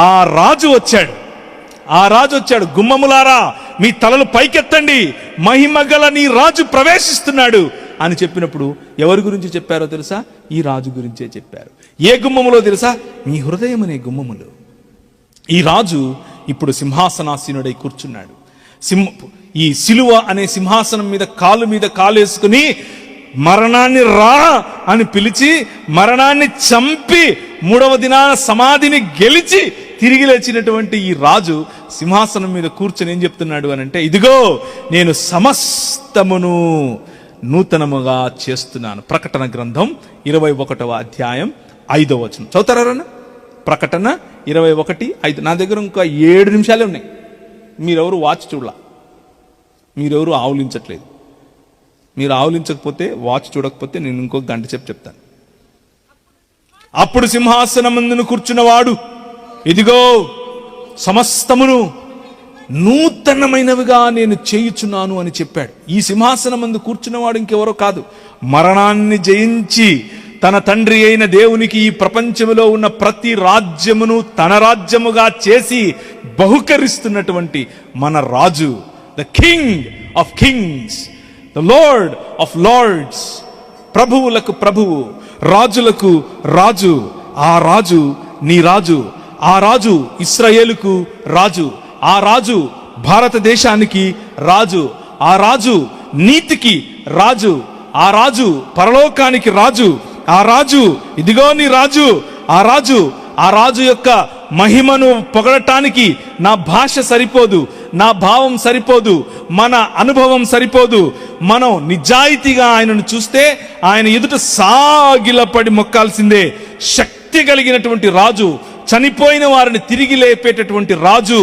ఆ రాజు వచ్చాడు. గుమ్మములారా మీ తలలు పైకెత్తండి, మహిమ గల నీ రాజు ప్రవేశిస్తున్నాడు అని చెప్పినప్పుడు ఎవరి గురించి చెప్పారో తెలుసా? ఈ రాజు గురించే చెప్పారు. ఏ గుమ్మములో తెలుసా? మీ హృదయం అనే గుమ్మములో. ఈ రాజు ఇప్పుడు సింహాసనాసీనుడై కూర్చున్నాడు. ఈ సిలువ అనే సింహాసనం మీద కాలేసుకుని మరణాన్ని రా అని పిలిచి మరణాన్ని చంపి 3వ దినాన సమాధిని గెలిచి తిరిగి లేచినటువంటి ఈ రాజు సింహాసనం మీద కూర్చొని ఏం చెప్తున్నాడు అని అంటే, ఇదిగో నేను సమస్తమును నూతనముగా చేస్తున్నాను. ప్రకటన గ్రంథం 21వ అధ్యాయం 5వ వచనం చదువుతారా? ప్రకటన 21:5. నా దగ్గర ఇంకా 7 నిమిషాలే ఉన్నాయి. మీరెవరు వాచ్ చూడలా, మీరెవరు ఆవులించట్లేదు. మీరు ఆవులించకపోతే, వాచ్ చూడకపోతే నేను ఇంకొక గంట చెప్తాను. అప్పుడు సింహాసనమందును కూర్చున్నవాడు, ఇదిగో సమస్తమును నూతనమైనవిగా నేను చేయుచున్నాను అని చెప్పాడు. ఈ సింహాసనమందు కూర్చున్నవాడు ఇంకెవరో కాదు, మరణాన్ని జయించి తన తండ్రి అయిన దేవునికి ఈ ప్రపంచములో ఉన్న ప్రతి రాజ్యమును తన రాజ్యముగా చేసి బహుకరిస్తున్నటువంటి మన రాజు, the king of kings, the lord of lords, ప్రభువులకు ప్రభువు, రాజులకు రాజు. ఆ రాజు నీ రాజు. ఆ రాజు ఇశ్రాయేలుకు రాజు. ఆ రాజు భారతదేశానికి రాజు. ఆ రాజు నీతికి రాజు. ఆ రాజు పరలోకానికి రాజు. ఆ రాజు, ఇదిగో నీ రాజు. ఆ రాజు, ఆ రాజు యొక్క మహిమను పొగడటానికి నా భాష సరిపోదు, నా భావం సరిపోదు, మన అనుభవం సరిపోదు. మనం నిజాయితీగా ఆయనను చూస్తే ఆయన ఎదుట సాగిలపడి మొక్కాల్సిందే. శక్తి కలిగినటువంటి రాజు, చనిపోయిన వారిని తిరిగి లేపేటటువంటి రాజు,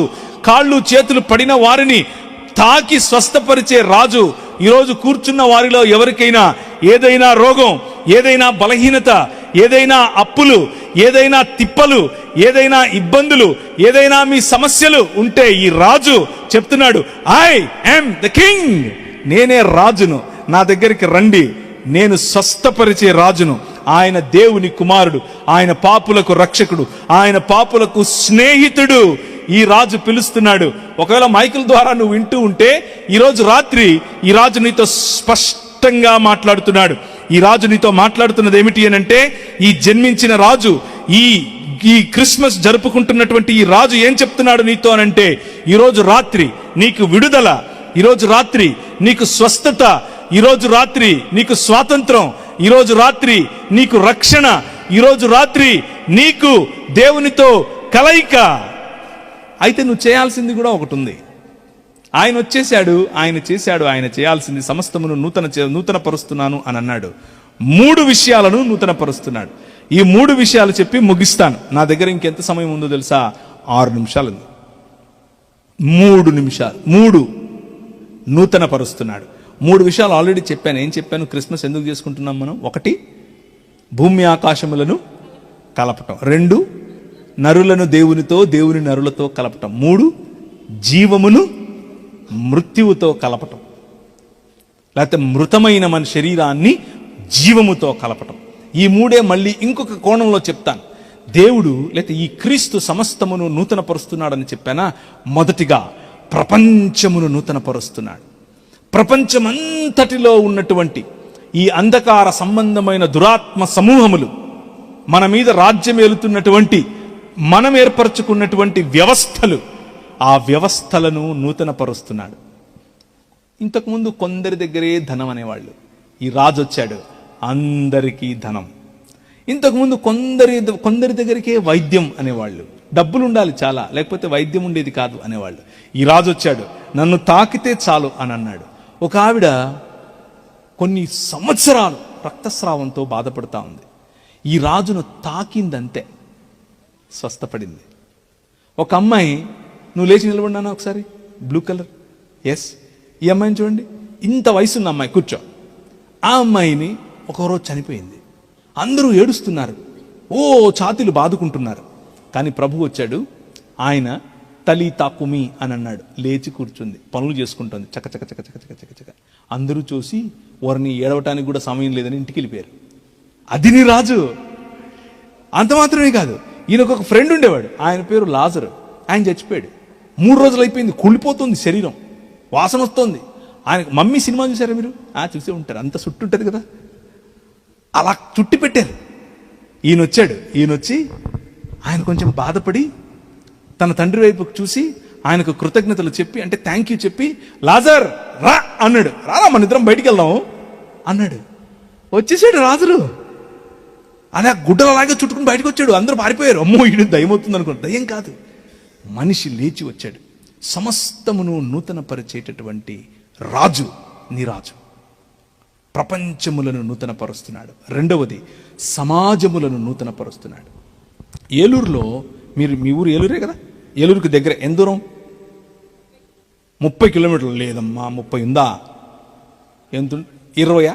కాళ్ళు చేతులు పడిన వారిని తాకి స్వస్థపరిచే రాజు. ఈరోజు కూర్చున్న వారిలో ఎవరికైనా ఏదైనా రోగం, ఏదైనా బలహీనత, ఏదైనా అప్పులు, ఏదైనా తిప్పలు, ఏదైనా ఇబ్బందులు, ఏదైనా మీ సమస్యలు ఉంటే ఈ రాజు చెప్తున్నాడు, ఐ యామ్ ద కింగ్, నేనే రాజును, నా దగ్గరికి రండి, నేను స్వస్థపరిచే రాజును. ఆయన దేవుని కుమారుడు, ఆయన పాపులకు రక్షకుడు, ఆయన పాపులకు స్నేహితుడు. ఈ రాజు పిలుస్తున్నాడు. ఒకవేళ మైకుల ద్వారా నువ్వు వింటూ ఉంటే ఈరోజు రాత్రి ఈ రాజు నీతో స్పష్టంగా మాట్లాడుతున్నాడు. ఈ రాజు నీతో మాట్లాడుతున్నది ఏమిటి అనంటే, ఈ జన్మించిన రాజు, ఈ క్రిస్మస్ జరుపుకుంటున్నటువంటి ఈ రాజు ఏం చెప్తున్నాడు నీతో అనంటే, ఈరోజు రాత్రి నీకు విడుదల, ఈరోజు రాత్రి నీకు స్వస్థత, ఈరోజు రాత్రి నీకు స్వాతంత్రం, ఈరోజు రాత్రి నీకు రక్షణ, ఈరోజు రాత్రి నీకు దేవునితో కలయిక. అయితే నువ్వు చేయాల్సింది కూడా ఒకటి ఉంది. ఆయన వచ్చేసాడు, ఆయన చేశాడు, ఆయన చేయాల్సింది సమస్తమును నూతన పరుస్తున్నాను అని అన్నాడు. 3 విషయాలను నూతన పరుస్తున్నాడు. ఈ 3 విషయాలు చెప్పి ముగిస్తాను. నా దగ్గర ఇంకెంత సమయం ఉందో తెలుసా? 6 నిమిషాలు ఉంది. 3 నిమిషాలు. 3 నూతన పరుస్తున్నాడు. 3 విషయాలు ఆల్రెడీ చెప్పాను. ఏం చెప్పాను? క్రిస్మస్ ఎందుకు చేసుకుంటున్నాం మనం? 1, భూమి ఆకాశములను కలపటం. 2, నరులను దేవునితో, దేవుని నరులతో కలపటం. 3, జీవమును మృత్యువుతో కలపటం, లేకపోతే మృతమైన మన శరీరాన్ని జీవముతో కలపటం. ఈ 3 మళ్ళీ ఇంకొక కోణంలో చెప్తాను. దేవుడు లేకపోతే ఈ క్రీస్తు సమస్తమును నూతన పరుస్తున్నాడని చెప్పానా? మొదటిగా ప్రపంచమును నూతన పరుస్తున్నాడు. ప్రపంచమంతటిలో ఉన్నటువంటి ఈ అంధకార సంబంధమైన దురాత్మ సమూహములు, మన మీద రాజ్యం ఏలుతున్నటువంటి, మనం ఏర్పరచుకున్నటువంటి వ్యవస్థలు, ఆ వ్యవస్థలను నూతన పరుస్తున్నాడు. ఇంతకుముందు కొందరి దగ్గరే ధనం అనేవాళ్ళు. ఈ రాజు వచ్చాడు, అందరికీ ధనం. ఇంతకుముందు కొందరి దగ్గరికే వైద్యం అనేవాళ్ళు. డబ్బులు ఉండాలి చాలా, లేకపోతే వైద్యం ఉండేది కాదు అనేవాళ్ళు. ఈ రాజు వచ్చాడు, నన్ను తాకితే చాలు అని అన్నాడు. ఒక ఆవిడ కొన్ని సంవత్సరాలు రక్తస్రావంతో బాధపడుతూ ఉంది. ఈ రాజును తాకిందంతే, స్వస్థపడింది. ఒక అమ్మాయి, నువ్వు లేచి నిలబడినా ఒకసారి, బ్లూ కలర్, ఎస్, ఈ అమ్మాయిని చూడండి, ఇంత వయసున్న అమ్మాయి, కూర్చో. ఆ అమ్మాయిని ఒకరోజు చనిపోయింది. అందరూ ఏడుస్తున్నారు, ఓ ఛాతీలు బాదుకుంటున్నారు. కానీ ప్రభు వచ్చాడు, ఆయన తలి తాకుమి అని అన్నాడు. లేచి కూర్చుంది, పనులు చేసుకుంటుంది, చక చక చక చక చక చక చక. అందరూ చూసి వారిని ఏడవటానికి కూడా సమయం లేదని ఇంటికి వెళ్ళిపోయారు. అది నీ రాజు. అంత మాత్రమే కాదు, ఈయనకు ఒక ఫ్రెండ్ ఉండేవాడు, ఆయన పేరు లాజరు. ఆయన చచ్చిపోయాడు. 3 రోజులు అయిపోయింది, కుళ్ళిపోతుంది శరీరం, వాసన వస్తుంది. ఆయన మమ్మీ సినిమా చూసారా మీరు? చూసే ఉంటారు, అంత చుట్టు ఉంటుంది కదా, అలా చుట్టి పెట్టారు. ఈయన వచ్చాడు. ఈయన వచ్చి ఆయన కొంచెం బాధపడి తన తండ్రి వైపుకు చూసి ఆయనకు కృతజ్ఞతలు చెప్పి, అంటే థ్యాంక్ యూ చెప్పి, లాజర్ రా అన్నాడు. రారా మన ఇద్దరం బయటికి వెళ్దాము అన్నాడు. వచ్చేసాడు రాజులు. అలా గుడ్డలలాగా చుట్టుకుని బయటకు వచ్చాడు. అందరూ పారిపోయారు. అమ్మో ఈడు దయ్యమవుతుంది అనుకున్నాడు. దయ్యం కాదు, మనిషి లేచి వచ్చాడు. సమస్తమును నూతన పరిచేటటువంటి రాజు నీ రాజు. ప్రపంచములను నూతన పరుస్తున్నాడు. 2వది, సమాజములను నూతన పరుస్తున్నాడు. ఏలూరులో, మీ ఊరు ఏలూరే కదా, ఏలూరుకి దగ్గర ఎంత దూరం? 30 కిలోమీటర్లు. లేదమ్మా 30 ఉందా? ఎంత? 20?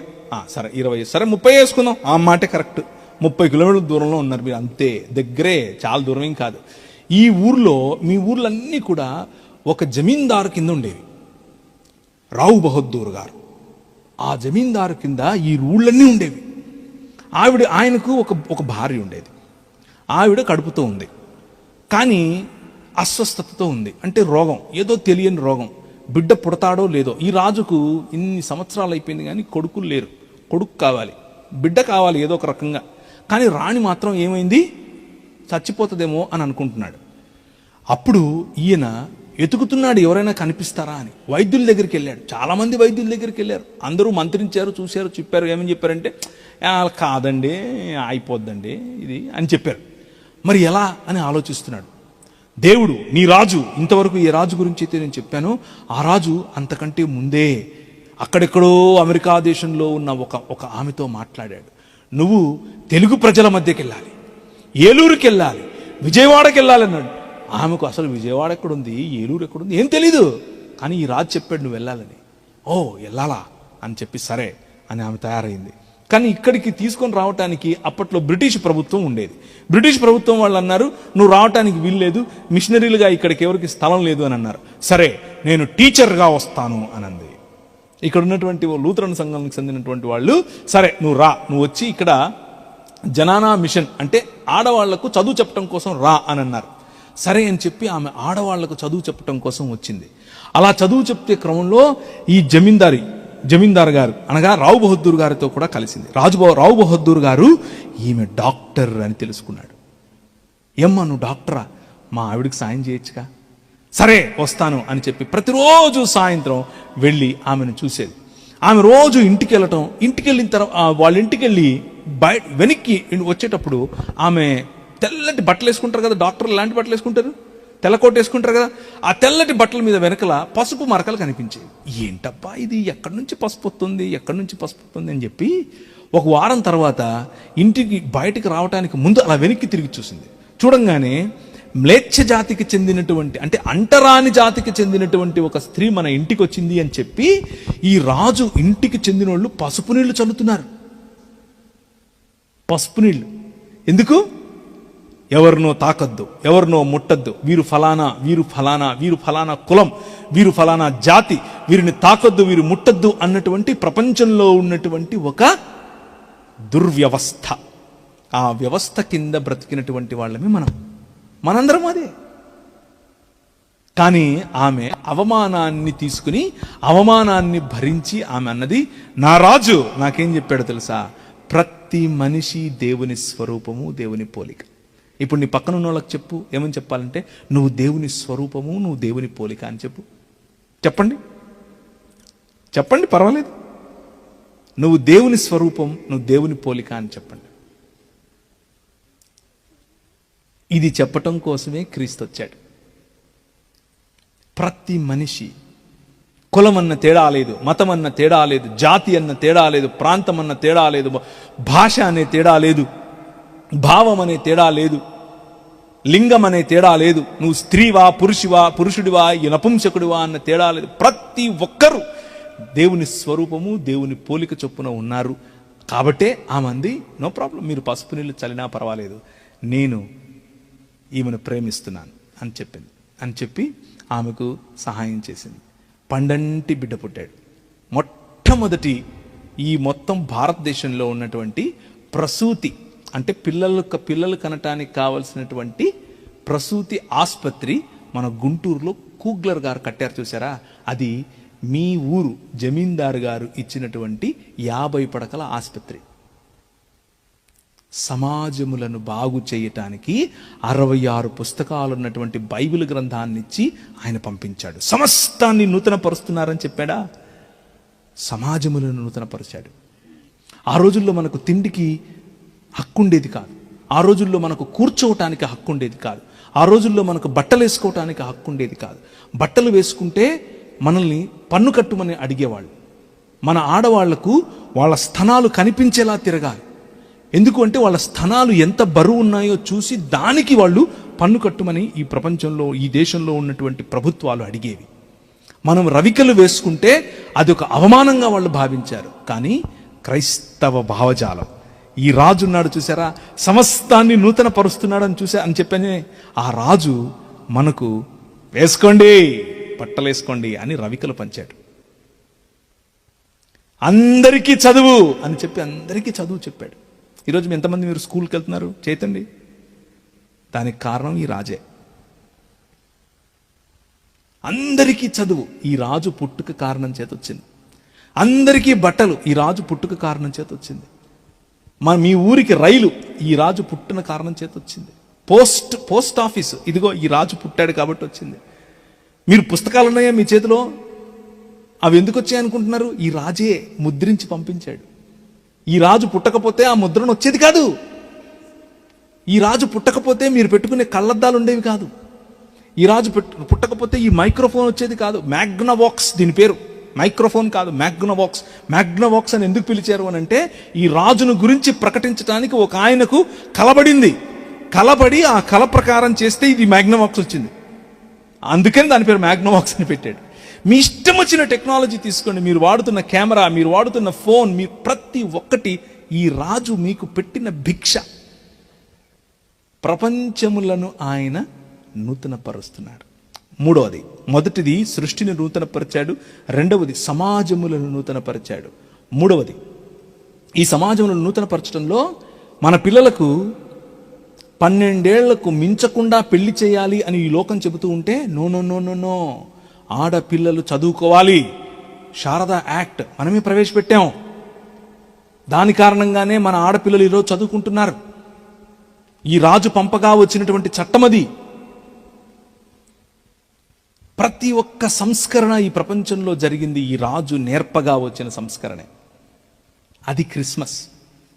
సరే 20, సరే 30 వేసుకుందాం. ఆ మాటే కరెక్ట్. 30 కిలోమీటర్ల దూరంలో ఉన్నారు మీరు, అంతే, దగ్గరే, చాలా దూరం ఏం కాదు. ఈ ఊర్లో, మీ ఊర్లన్నీ కూడా ఒక జమీందారు కింద ఉండేవి, రావు బహదూర్ గారు. ఆ జమీందారు కింద ఈ ఊళ్ళన్నీ ఉండేవి. ఆయనకు ఒక భార్య ఉండేది. ఆవిడ కడుపుతో ఉంది, కానీ అస్వస్థతతో ఉంది. అంటే రోగం, ఏదో తెలియని రోగం. బిడ్డ పుడతాడో లేదో. ఈ రాజుకు ఇన్ని సంవత్సరాలు అయిపోయింది కానీ కొడుకులు లేరు. కొడుకు కావాలి, బిడ్డ కావాలి ఏదో ఒక రకంగా. కానీ రాణి మాత్రం ఏమైంది, చచ్చిపోతుందేమో అని అనుకుంటున్నాడు. అప్పుడు ఈయన ఎతుకుతున్నాడు ఎవరైనా కనిపిస్తారా అని. వైద్యుల దగ్గరికి వెళ్ళాడు. చాలామంది వైద్యుల దగ్గరికి వెళ్ళారు. అందరూ మంత్రించారు, చూశారు, చెప్పారు. ఏమని చెప్పారంటే కాదండి, అయిపోద్దండి ఇది అని చెప్పారు. మరి ఎలా అని ఆలోచిస్తున్నాడు. దేవుడు, నీ రాజు, ఇంతవరకు ఏ రాజు గురించి అయితే నేను చెప్పానో ఆ రాజు అంతకంటే ముందే అక్కడెక్కడో అమెరికా దేశంలో ఉన్న ఒక ఆమెతో మాట్లాడాడు. నువ్వు తెలుగు ప్రజల మధ్యకి వెళ్ళాలి, ఏలూరుకి వెళ్ళాలి, విజయవాడకి వెళ్ళాలి అన్నాడు. ఆమెకు అసలు విజయవాడ ఎక్కడుంది, ఏలూరు ఎక్కడుంది ఏం తెలీదు. కానీ ఈ రాజు చెప్పాడు నువ్వు వెళ్ళాలని. ఓ వెళ్ళాలా అని చెప్పి సరే అని ఆమె తయారైంది. కానీ ఇక్కడికి తీసుకొని రావటానికి అప్పట్లో బ్రిటిష్ ప్రభుత్వం ఉండేది. బ్రిటిష్ ప్రభుత్వం వాళ్ళు అన్నారు, నువ్వు రావటానికి వీల్లేదు, మిషనరీలుగా ఇక్కడికి ఎవరికి స్థలం లేదు అని అన్నారు. సరే నేను టీచర్గా వస్తాను అని అంది. ఇక్కడ ఉన్నటువంటి లూథరన్ సంఘానికి చెందినటువంటి వాళ్ళు, సరే నువ్వు రా, నువ్వు వచ్చి ఇక్కడ జనానా మిషన్ అంటే ఆడవాళ్లకు చదువు చెప్పడం కోసం రా అని అన్నారు. సరే అని చెప్పి ఆమె ఆడవాళ్లకు చదువు చెప్పడం కోసం వచ్చింది. అలా చదువు చెప్తే క్రమంలో ఈ జమీందార్ గారు అనగా రావు బహదూర్ గారితో కూడా కలిసింది. రావు బహదూర్ గారు ఈమె డాక్టర్ అని తెలుసుకున్నాడు. ఏమ్మా నువ్వు డాక్టరా, మా ఆవిడికి సాయం చేయొచ్చుగా. సరే వస్తాను అని చెప్పి ప్రతిరోజు సాయంత్రం వెళ్ళి ఆమెను చూసేది. ఆమె రోజు ఇంటికి వెళ్ళటం, ఇంటికి వెళ్ళిన తర్వాత వాళ్ళ ఇంటికి వెళ్ళి వెనక్కి వచ్చేటప్పుడు ఆమె తెల్లటి బట్టలు వేసుకుంటారు కదా, డాక్టర్లు ఎలాంటి బట్టలు వేసుకుంటారు, తెల్లకోట వేసుకుంటారు కదా, ఆ తెల్లటి బట్టల మీద వెనకల పసుపు మరకలు కనిపించేవి. ఏంటబ్బా ఇది, ఎక్కడి నుంచి పసుపు వస్తుంది అని చెప్పి ఒక వారం తర్వాత ఇంటికి బయటికి రావడానికి ముందు అలా వెనక్కి తిరిగి చూసింది. చూడంగానే మ్లేచ్ఛ జాతికి చెందినటువంటి అంటే అంటరాని జాతికి చెందినటువంటి ఒక స్త్రీ మన ఇంటికి వచ్చింది అని చెప్పి ఈ రాజు ఇంటికి చెందిన వాళ్ళు పసుపు నీళ్లు చల్లుతున్నారు. పసుపు నీళ్లు ఎందుకు? ఎవరినో తాకద్దు, ఎవరినో ముట్టద్దు, వీరు ఫలానా, వీరు ఫలానా, వీరు ఫలానా కులం, వీరు ఫలానా జాతి, వీరిని తాకద్దు, వీరు ముట్టద్దు అన్నటువంటి ప్రపంచంలో ఉన్నటువంటి ఒక దుర్వ్యవస్థ. ఆ వ్యవస్థ కింద బ్రతికినటువంటి వాళ్ళమే మనందరం అదే. కానీ ఆమె అవమానాన్ని తీసుకుని అవమానాన్ని భరించి ఆమె అన్నది, నా రాజు నాకేం చెప్పాడో తెలుసా, ప్రతి మనిషి దేవుని స్వరూపము, దేవుని పోలిక. ఇప్పుడు నీ పక్కన ఉన్న వాళ్ళకి చెప్పు, ఏమని చెప్పాలంటే నువ్వు దేవుని స్వరూపము, నువ్వు దేవుని పోలిక అని చెప్పండి పర్వాలేదు. నువ్వు దేవుని స్వరూపం, నువ్వు దేవుని పోలిక అని చెప్పండి. ఇది చెప్పటం కోసమే క్రీస్తు వచ్చాడు. ప్రతి మనిషి, కులం అన్న తేడా లేదు, మతం అన్న తేడా లేదు, జాతి అన్న తేడా లేదు, ప్రాంతం అన్న తేడా లేదు, భాష అనే తేడా లేదు, భావం అనే తేడా లేదు, లింగం అనే తేడా లేదు, నువ్వు స్త్రీవా పురుషుడివా ఈ నపుంసకుడివా అన్న తేడా లేదు. ప్రతి ఒక్కరూ దేవుని స్వరూపము, దేవుని పోలిక చొప్పున ఉన్నారు. కాబట్టే ఆ మంది నో ప్రాబ్లం, మీరు పసుపు నీళ్ళు చల్లినా పర్వాలేదు, నేను ఈమెను ప్రేమిస్తున్నాను అని చెప్పి ఆమెకు సహాయం చేసింది. పండంటి బిడ్డ పుట్టాడు. మొట్టమొదటి ఈ మొత్తం భారతదేశంలో ఉన్నటువంటి ప్రసూతి అంటే పిల్లలు కనటానికి కావలసినటువంటి ప్రసూతి ఆసుపత్రి మన గుంటూరులో కూగ్లర్ గారు కట్టారు చూసారా, అది మీ ఊరు జమీందారు గారు ఇచ్చినటువంటి 50 పడకల ఆసుపత్రి. సమాజములను బాగు చేయటానికి 66 పుస్తకాలు ఉన్నటువంటి బైబిల్ గ్రంథాన్ని ఇచ్చి ఆయన పంపించాడు. సమస్తాన్ని నూతన పరుస్తున్నారని చెప్పాడా, సమాజములను నూతనపరిచాడు. ఆ రోజుల్లో మనకు తిండికి హక్కు ఉండేది కాదు, ఆ రోజుల్లో మనకు కూర్చోవటానికి హక్కు ఉండేది కాదు, ఆ రోజుల్లో మనకు బట్టలు వేసుకోవటానికి హక్కు ఉండేది కాదు. బట్టలు వేసుకుంటే మనల్ని పన్ను కట్టుమని అడిగేవాళ్ళు. మన ఆడవాళ్లకు వాళ్ళ స్థనాలు కనిపించేలా తిరగాలి. ఎందుకు అంటే వాళ్ళ స్థనాలు ఎంత బరువు ఉన్నాయో చూసి దానికి వాళ్ళు పన్ను కట్టుమని ఈ ప్రపంచంలో, ఈ దేశంలో ఉన్నటువంటి ప్రభుత్వాలు అడిగేవి. మనం రవికలు వేసుకుంటే అది ఒక అవమానంగా వాళ్ళు భావించారు. కానీ క్రైస్తవ భావజాలం, ఈ రాజు ఉన్నాడు చూసారా, సమస్తాన్ని నూతన పరుస్తున్నాడు అని చెప్పని ఆ రాజు మనకు వేసుకోండి, బట్టలు వేసుకోండి అని రవికలు పంచాడు. అందరికీ చదువు అని చెప్పి అందరికీ చదువు చెప్పాడు. ఈరోజు ఎంతమంది మీరు స్కూల్కి వెళ్తున్నారు చేతండి. దానికి కారణం ఈ రాజే. అందరికీ చదువు ఈ రాజు పుట్టుక కారణం చేత వచ్చింది. అందరికీ బట్టలు ఈ రాజు పుట్టుక కారణం చేత వచ్చింది. మీ ఊరికి రైలు ఈ రాజు పుట్టిన కారణం చేత వచ్చింది. పోస్ట్ ఆఫీస్ ఇదిగో ఈ రాజు పుట్టాడు కాబట్టి వచ్చింది. మీరు పుస్తకాలు ఉన్నాయా మీ చేతిలో? అవి ఎందుకు వచ్చాయి అనుకుంటున్నారు? ఈ రాజే ముద్రించి పంపించాడు. ఈ రాజు పుట్టకపోతే ఆ ముద్రణ వచ్చేది కాదు. ఈ రాజు పుట్టకపోతే మీరు పెట్టుకునే కళ్ళద్దాలు ఉండేవి కాదు. ఈ రాజు పుట్టకపోతే ఈ మైక్రోఫోన్ వచ్చేది కాదు. మ్యాగ్నవాక్స్ దీని పేరు. మైక్రోఫోన్ కాదు, మ్యాగ్నవాక్స్. మ్యాగ్నవాక్స్ అని ఎందుకు పిలిచారు అని అంటే ఈ రాజును గురించి ప్రకటించడానికి ఒక ఆయనకు కలబడింది. కలబడి ఆ కల ప్రకారం చేస్తే ఇది మ్యాగ్నవాక్స్ వచ్చింది. అందుకని దాని పేరు మ్యాగ్నవాక్స్ అని పెట్టాడు. మీ ఇష్టం వచ్చిన టెక్నాలజీ తీసుకోండి. మీరు వాడుతున్న కెమెరా, మీరు వాడుతున్న ఫోన్, మీ ప్రతి ఒక్కటి ఈ రాజు మీకు పెట్టిన భిక్ష. ప్రపంచములను ఆయన నూతనపరుస్తున్నాడు. మూడవది, మొదటిది సృష్టిని నూతనపరిచాడు. రెండవది సమాజములను నూతనపరిచాడు. మూడవది ఈ సమాజములను నూతనపరచడంలో మన పిల్లలకు 12 ఏళ్లకు మించకుండా పెళ్లి చేయాలి అని ఈ లోకం చెబుతూ ఉంటే నో, ఆడపిల్లలు చదువుకోవాలి. శారదా యాక్ట్ మనమే ప్రవేశపెట్టాం. దాని కారణంగానే మన ఆడపిల్లలు ఈరోజు చదువుకుంటున్నారు. ఈ రాజు పంపగా వచ్చినటువంటి చట్టం అది. ప్రతి ఒక్క సంస్కరణ ఈ ప్రపంచంలో జరిగింది ఈ రాజు నేర్పగా వచ్చిన సంస్కరణే. అది క్రిస్మస్.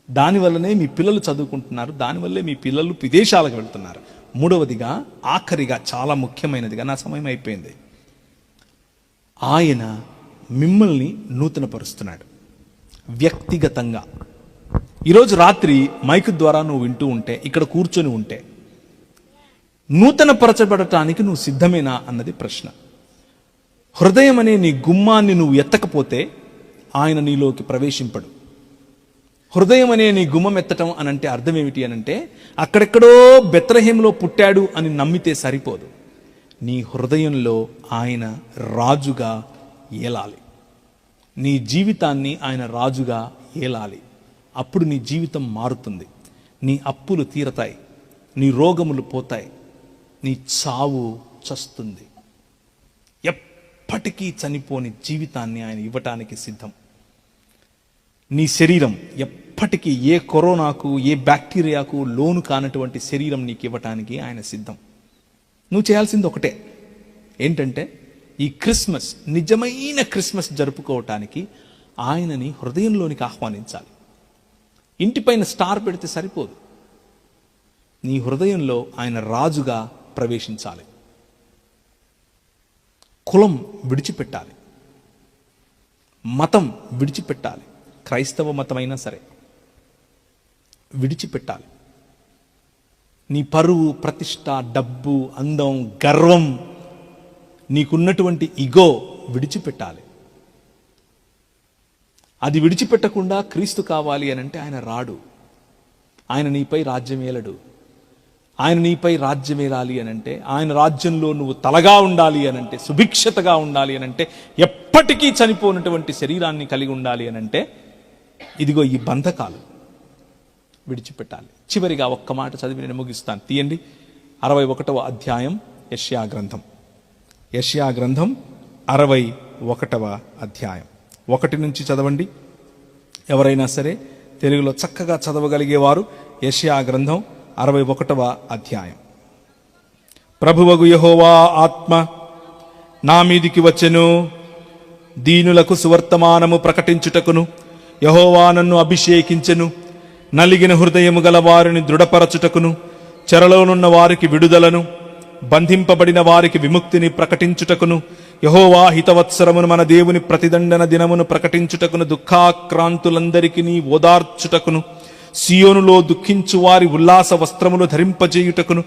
దానివల్లనే మీ పిల్లలు చదువుకుంటున్నారు. దానివల్లే మీ పిల్లలు విదేశాలకు వెళ్తున్నారు. మూడవదిగా, ఆఖరిగా, చాలా ముఖ్యమైనదిగా, నా సమయం అయిపోయింది, ఆయన మిమ్మల్ని నూతనపరుస్తున్నాడు వ్యక్తిగతంగా. ఈరోజు రాత్రి మైక్ ద్వారా నువ్వు వింటూ ఉంటే, ఇక్కడ కూర్చొని ఉంటే, నూతనపరచబడటానికి నువ్వు సిద్ధమేనా అన్నది ప్రశ్న. హృదయం అనే నీ గుమ్మాన్ని నువ్వు ఎత్తకపోతే ఆయన నీలోకి ప్రవేశింపడు. హృదయం అనే నీ గుమ్మం ఎత్తటం అనంటే అర్థం ఏమిటి అనంటే, అక్కడెక్కడో బెత్లెహేములో పుట్టాడు అని నమ్మితే సరిపోదు. నీ హృదయంలో ఆయన రాజుగా ఏలాలి. నీ జీవితాన్ని ఆయన రాజుగా ఏలాలి. అప్పుడు నీ జీవితం మారుతుంది. నీ అప్పులు తీరతాయి, నీ రోగములు పోతాయి, నీ చావు చస్తుంది. ఎప్పటికీ చనిపోని జీవితాన్ని ఆయన ఇవ్వటానికి సిద్ధం. నీ శరీరం ఎప్పటికీ ఏ కరోనాకు, ఏ బ్యాక్టీరియాకు లోను కానటువంటి శరీరం నీకు ఇవ్వటానికి ఆయన సిద్ధం. నువ్వు చేయాల్సింది ఒకటే, ఏంటంటే ఈ క్రిస్మస్, నిజమైన క్రిస్మస్ జరుపుకోవటానికి ఆయనని హృదయంలోనికి ఆహ్వానించాలి. ఇంటిపైన స్టార్ పెడితే సరిపోదు. నీ హృదయంలో ఆయన రాజుగా ప్రవేశించాలి. కులం విడిచిపెట్టాలి, మతం విడిచిపెట్టాలి. క్రైస్తవ మతమైనా సరే విడిచిపెట్టాలి. నీ పరువు, ప్రతిష్ట, డబ్బు, అందం, గర్వం, నీకున్నటువంటి ఇగో విడిచిపెట్టాలి. అది విడిచిపెట్టకుండా క్రీస్తు కావాలి అని అంటే ఆయన రాడు. ఆయన నీపై రాజ్యం ఏలడు. ఆయన నీపై రాజ్యం ఏలాలి అనంటే, ఆయన రాజ్యంలో నువ్వు తలగా ఉండాలి అనంటే, సుభిక్షతగా ఉండాలి అనంటే, ఎప్పటికీ చనిపోయినటువంటి శరీరాన్ని కలిగి ఉండాలి అనంటే, ఇదిగో ఈ బంధకాలు విడిచిపెట్టాలి. చివరిగా ఒక్క మాట చదివి నేను ముగిస్తాను. తీయండి 61వ అధ్యాయం యెషయా గ్రంథం. యెషయా గ్రంథం 61వ అధ్యాయం 1 నుంచి చదవండి. ఎవరైనా సరే తెలుగులో చక్కగా చదవగలిగేవారు యెషయా గ్రంథం 61వ అధ్యాయం. ప్రభువగు యెహోవా ఆత్మ నా మీదికి వచ్చెను, దీనులకు సువర్తమానము ప్రకటించుటకును యెహోవా నన్ను అభిషేకించెను, నలిగిన హృదయము గల వారిని దృఢపరచుటకును, చెరలోనున్న వారికి విడుదలను, బంధింపబడిన వారికి విముక్తిని ప్రకటించుటకును, యెహోవా హితవత్సరమును మన దేవుని ప్రతిదండన దినమును ప్రకటించుటకును, దుఃఖాక్రాంతులందరికీ ఓదార్చుటకును, సియోనులో దుఃఖించు వారి ఉల్లాస వస్త్రములు ధరింపజేయుటకును,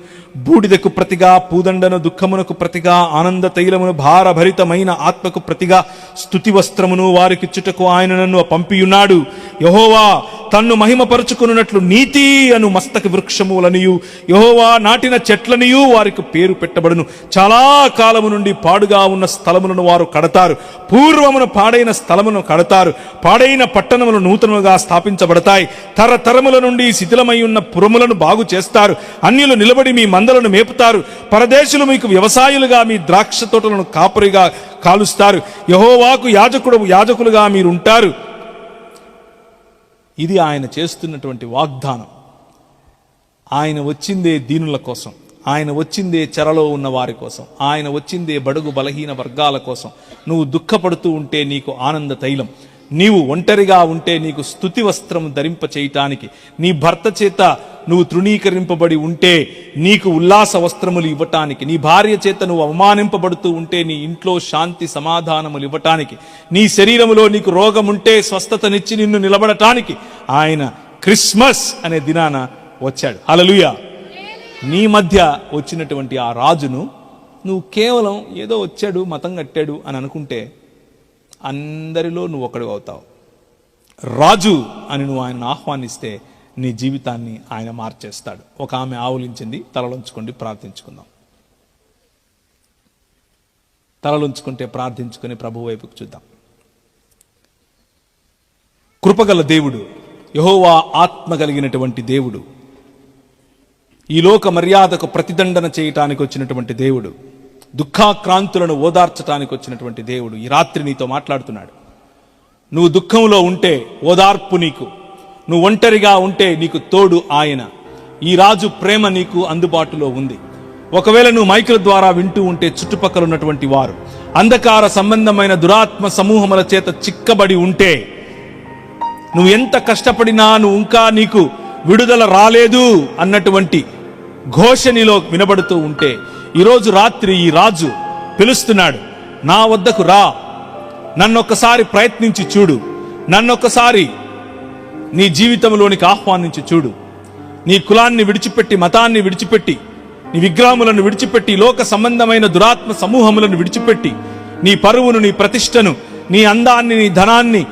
బూడిదకు ప్రతిగా పూదండను, దుఃఖమునకు ప్రతిగా ఆనంద తైలమును, భారభరితమైన ఆత్మకు ప్రతిగా స్తుతి వస్త్రమును వారికిచ్చుటకు ఆయన నన్ను పంపియున్నాడు. యెహోవా తన్ను మహిమపరుచుకున్నట్లు నీతి అను మస్తక వృక్షములనియు యెహోవా నాటిన చెట్లనియు వారికి పేరు పెట్టబడును. చాలా కాలము నుండి పాడుగా ఉన్న స్థలములను వారు కడతారు, పూర్వమున పాడైన స్థలమును కడతారు. పాడైన పట్టణములు నూతనముగా స్థాపించబడతాయి. తరతరముల నుండి శిథిలమై ఉన్న పురములను బాగు చేస్తారు. అన్యులు నిలబడి మీ మందలను మేపుతారు. పరదేశులు మీకు వ్యవసాయులుగా మీ ద్రాక్ష తోటలను కాపరిగా కాలుస్తారు. యెహోవాకు యాజకులుగా మీరుంటారు. ఇది ఆయన చేస్తున్నటువంటి వాగ్దానం. ఆయన వచ్చిందే దీనుల కోసం, ఆయన వచ్చిందే చెరలో ఉన్న వారి కోసం, ఆయన వచ్చిందే బడుగు బలహీన వర్గాల కోసం. నువ్వు దుఃఖపడుతూ ఉంటే నీకు ఆనంద తైలం, నీవు ఒంటరిగా ఉంటే నీకు స్తుతి వస్త్రం ధరింప చేయటానికి, నీ భర్త చేత నువ్వు తృణీకరింపబడి ఉంటే నీకు ఉల్లాస వస్త్రములు ఇవ్వటానికి, నీ భార్య చేత నువ్వు అవమానింపబడుతూ ఉంటే నీ ఇంట్లో శాంతి సమాధానములు ఇవ్వటానికి, నీ శరీరములో నీకు రోగం ఉంటే స్వస్థతనిచ్చి నిన్ను నిలబడటానికి ఆయన క్రిస్మస్ అనే దినాన వచ్చాడు. హల్లెలూయా. నీ మధ్య వచ్చినటువంటి ఆ రాజును నువ్వు కేవలం ఏదో వచ్చాడు మతం కట్టాడు అని అనుకుంటే అందరిలో నువ్వు ఒకడు అవుతావు. రాజు అని నువ్వు ఆయనను ఆహ్వానిస్తే నీ జీవితాన్ని ఆయన మార్చేస్తాడు. ఒక ఆమె ఆవులించింది. తలలుంచుకోండి, ప్రార్థించుకుందాం. తలలుంచుకుంటే ప్రార్థించుకుని ప్రభు వైపుకు చూద్దాం. కృపగల దేవుడు, యెహోవా ఆత్మ కలిగినటువంటి దేవుడు, ఈ లోక మర్యాదకు ప్రతిదండన చేయటానికి వచ్చినటువంటి దేవుడు, దుఃఖాక్రాంతులను ఓదార్చటానికి వచ్చినటువంటి దేవుడు ఈ రాత్రి నీతో మాట్లాడుతున్నాడు. నువ్వు దుఃఖంలో ఉంటే ఓదార్పు నీకు, నువ్వు ఒంటరిగా ఉంటే నీకు తోడు ఆయన. ఈ రాజు ప్రేమ నీకు అందుబాటులో ఉంది. ఒకవేళ నువ్వు మైకుల ద్వారా వింటూ ఉంటే చుట్టుపక్కల ఉన్నటువంటి వారు అంధకార సంబంధమైన దురాత్మ సమూహముల చేత చిక్కబడి ఉంటే, నువ్వు ఎంత కష్టపడినా నువ్వు ఇంకా నీకు విడుదల రాలేదు అన్నటువంటి ఘోష నీలో వినబడుతూ ఉంటే, ఈరోజు రాత్రి ఈ రాజు పిలుస్తున్నాడు, నా వద్దకు రా, నన్నొక్కసారి ప్రయత్నించి చూడు, నన్నొక్కసారి నీ జీవితంలోనికి ఆహ్వానించి చూడు. నీ కులాన్ని విడిచిపెట్టి, మతాన్ని విడిచిపెట్టి, నీ విగ్రహములను విడిచిపెట్టి, లోక సంబంధమైన దురాత్మ సమూహములను విడిచిపెట్టి, నీ పరువును, నీ ప్రతిష్టను, నీ అందాన్ని, నీ ధనాన్ని,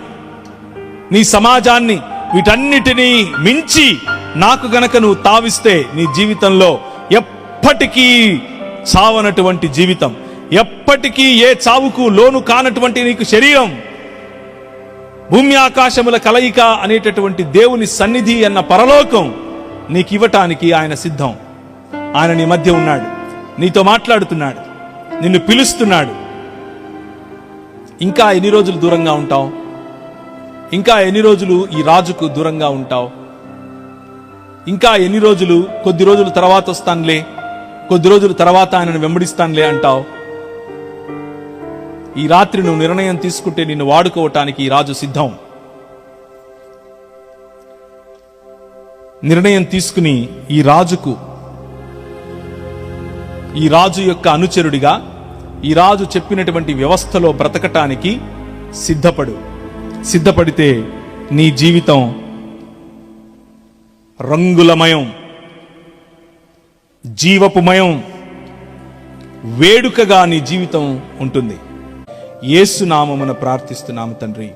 నీ సమాజాన్ని, వీటన్నిటినీ మించి నాకు గనక నువ్వు తావిస్తే నీ జీవితంలో ఎప్పటికీ చావనటువంటి జీవితం, ఎప్పటికీ ఏ చావుకు లోను కానటువంటి నీకు శరీరం, భూమి ఆకాశముల కలయిక అనేటటువంటి దేవుని సన్నిధి అన్న పరలోకం నీకు ఇవ్వటానికి ఆయన సిద్ధం. ఆయన నీ మధ్య ఉన్నాడు, నీతో మాట్లాడుతున్నాడు, నిన్ను పిలుస్తున్నాడు. ఇంకా ఎన్ని రోజులు దూరంగా ఉంటావు? ఇంకా ఎన్ని రోజులు ఈ రాజుకు దూరంగా ఉంటావు? ఇంకా ఎన్ని రోజులు, కొద్ది రోజుల తర్వాత వస్తానులే, కొద్ది రోజుల తర్వాత ఆయనను వెంబడిస్తానులే అంటావు? ఈ రాత్రి నువ్వు నిర్ణయం తీసుకుంటే నిన్ను వాడుకోవటానికి ఈ రాజు సిద్ధం. నిర్ణయం తీసుకుని ఈ రాజుకు, ఈ రాజు యొక్క అనుచరుడిగా, ఈ రాజు చెప్పినటువంటి వ్యవస్థలో బ్రతకటానికి సిద్ధపడితే నీ జీవితం రంగులమయం, జీవపుమయం, వేడుకగా నీ జీవితం ఉంటుంది. యేసు నామమున ప్రార్థిస్తున్నాము తండ్రి.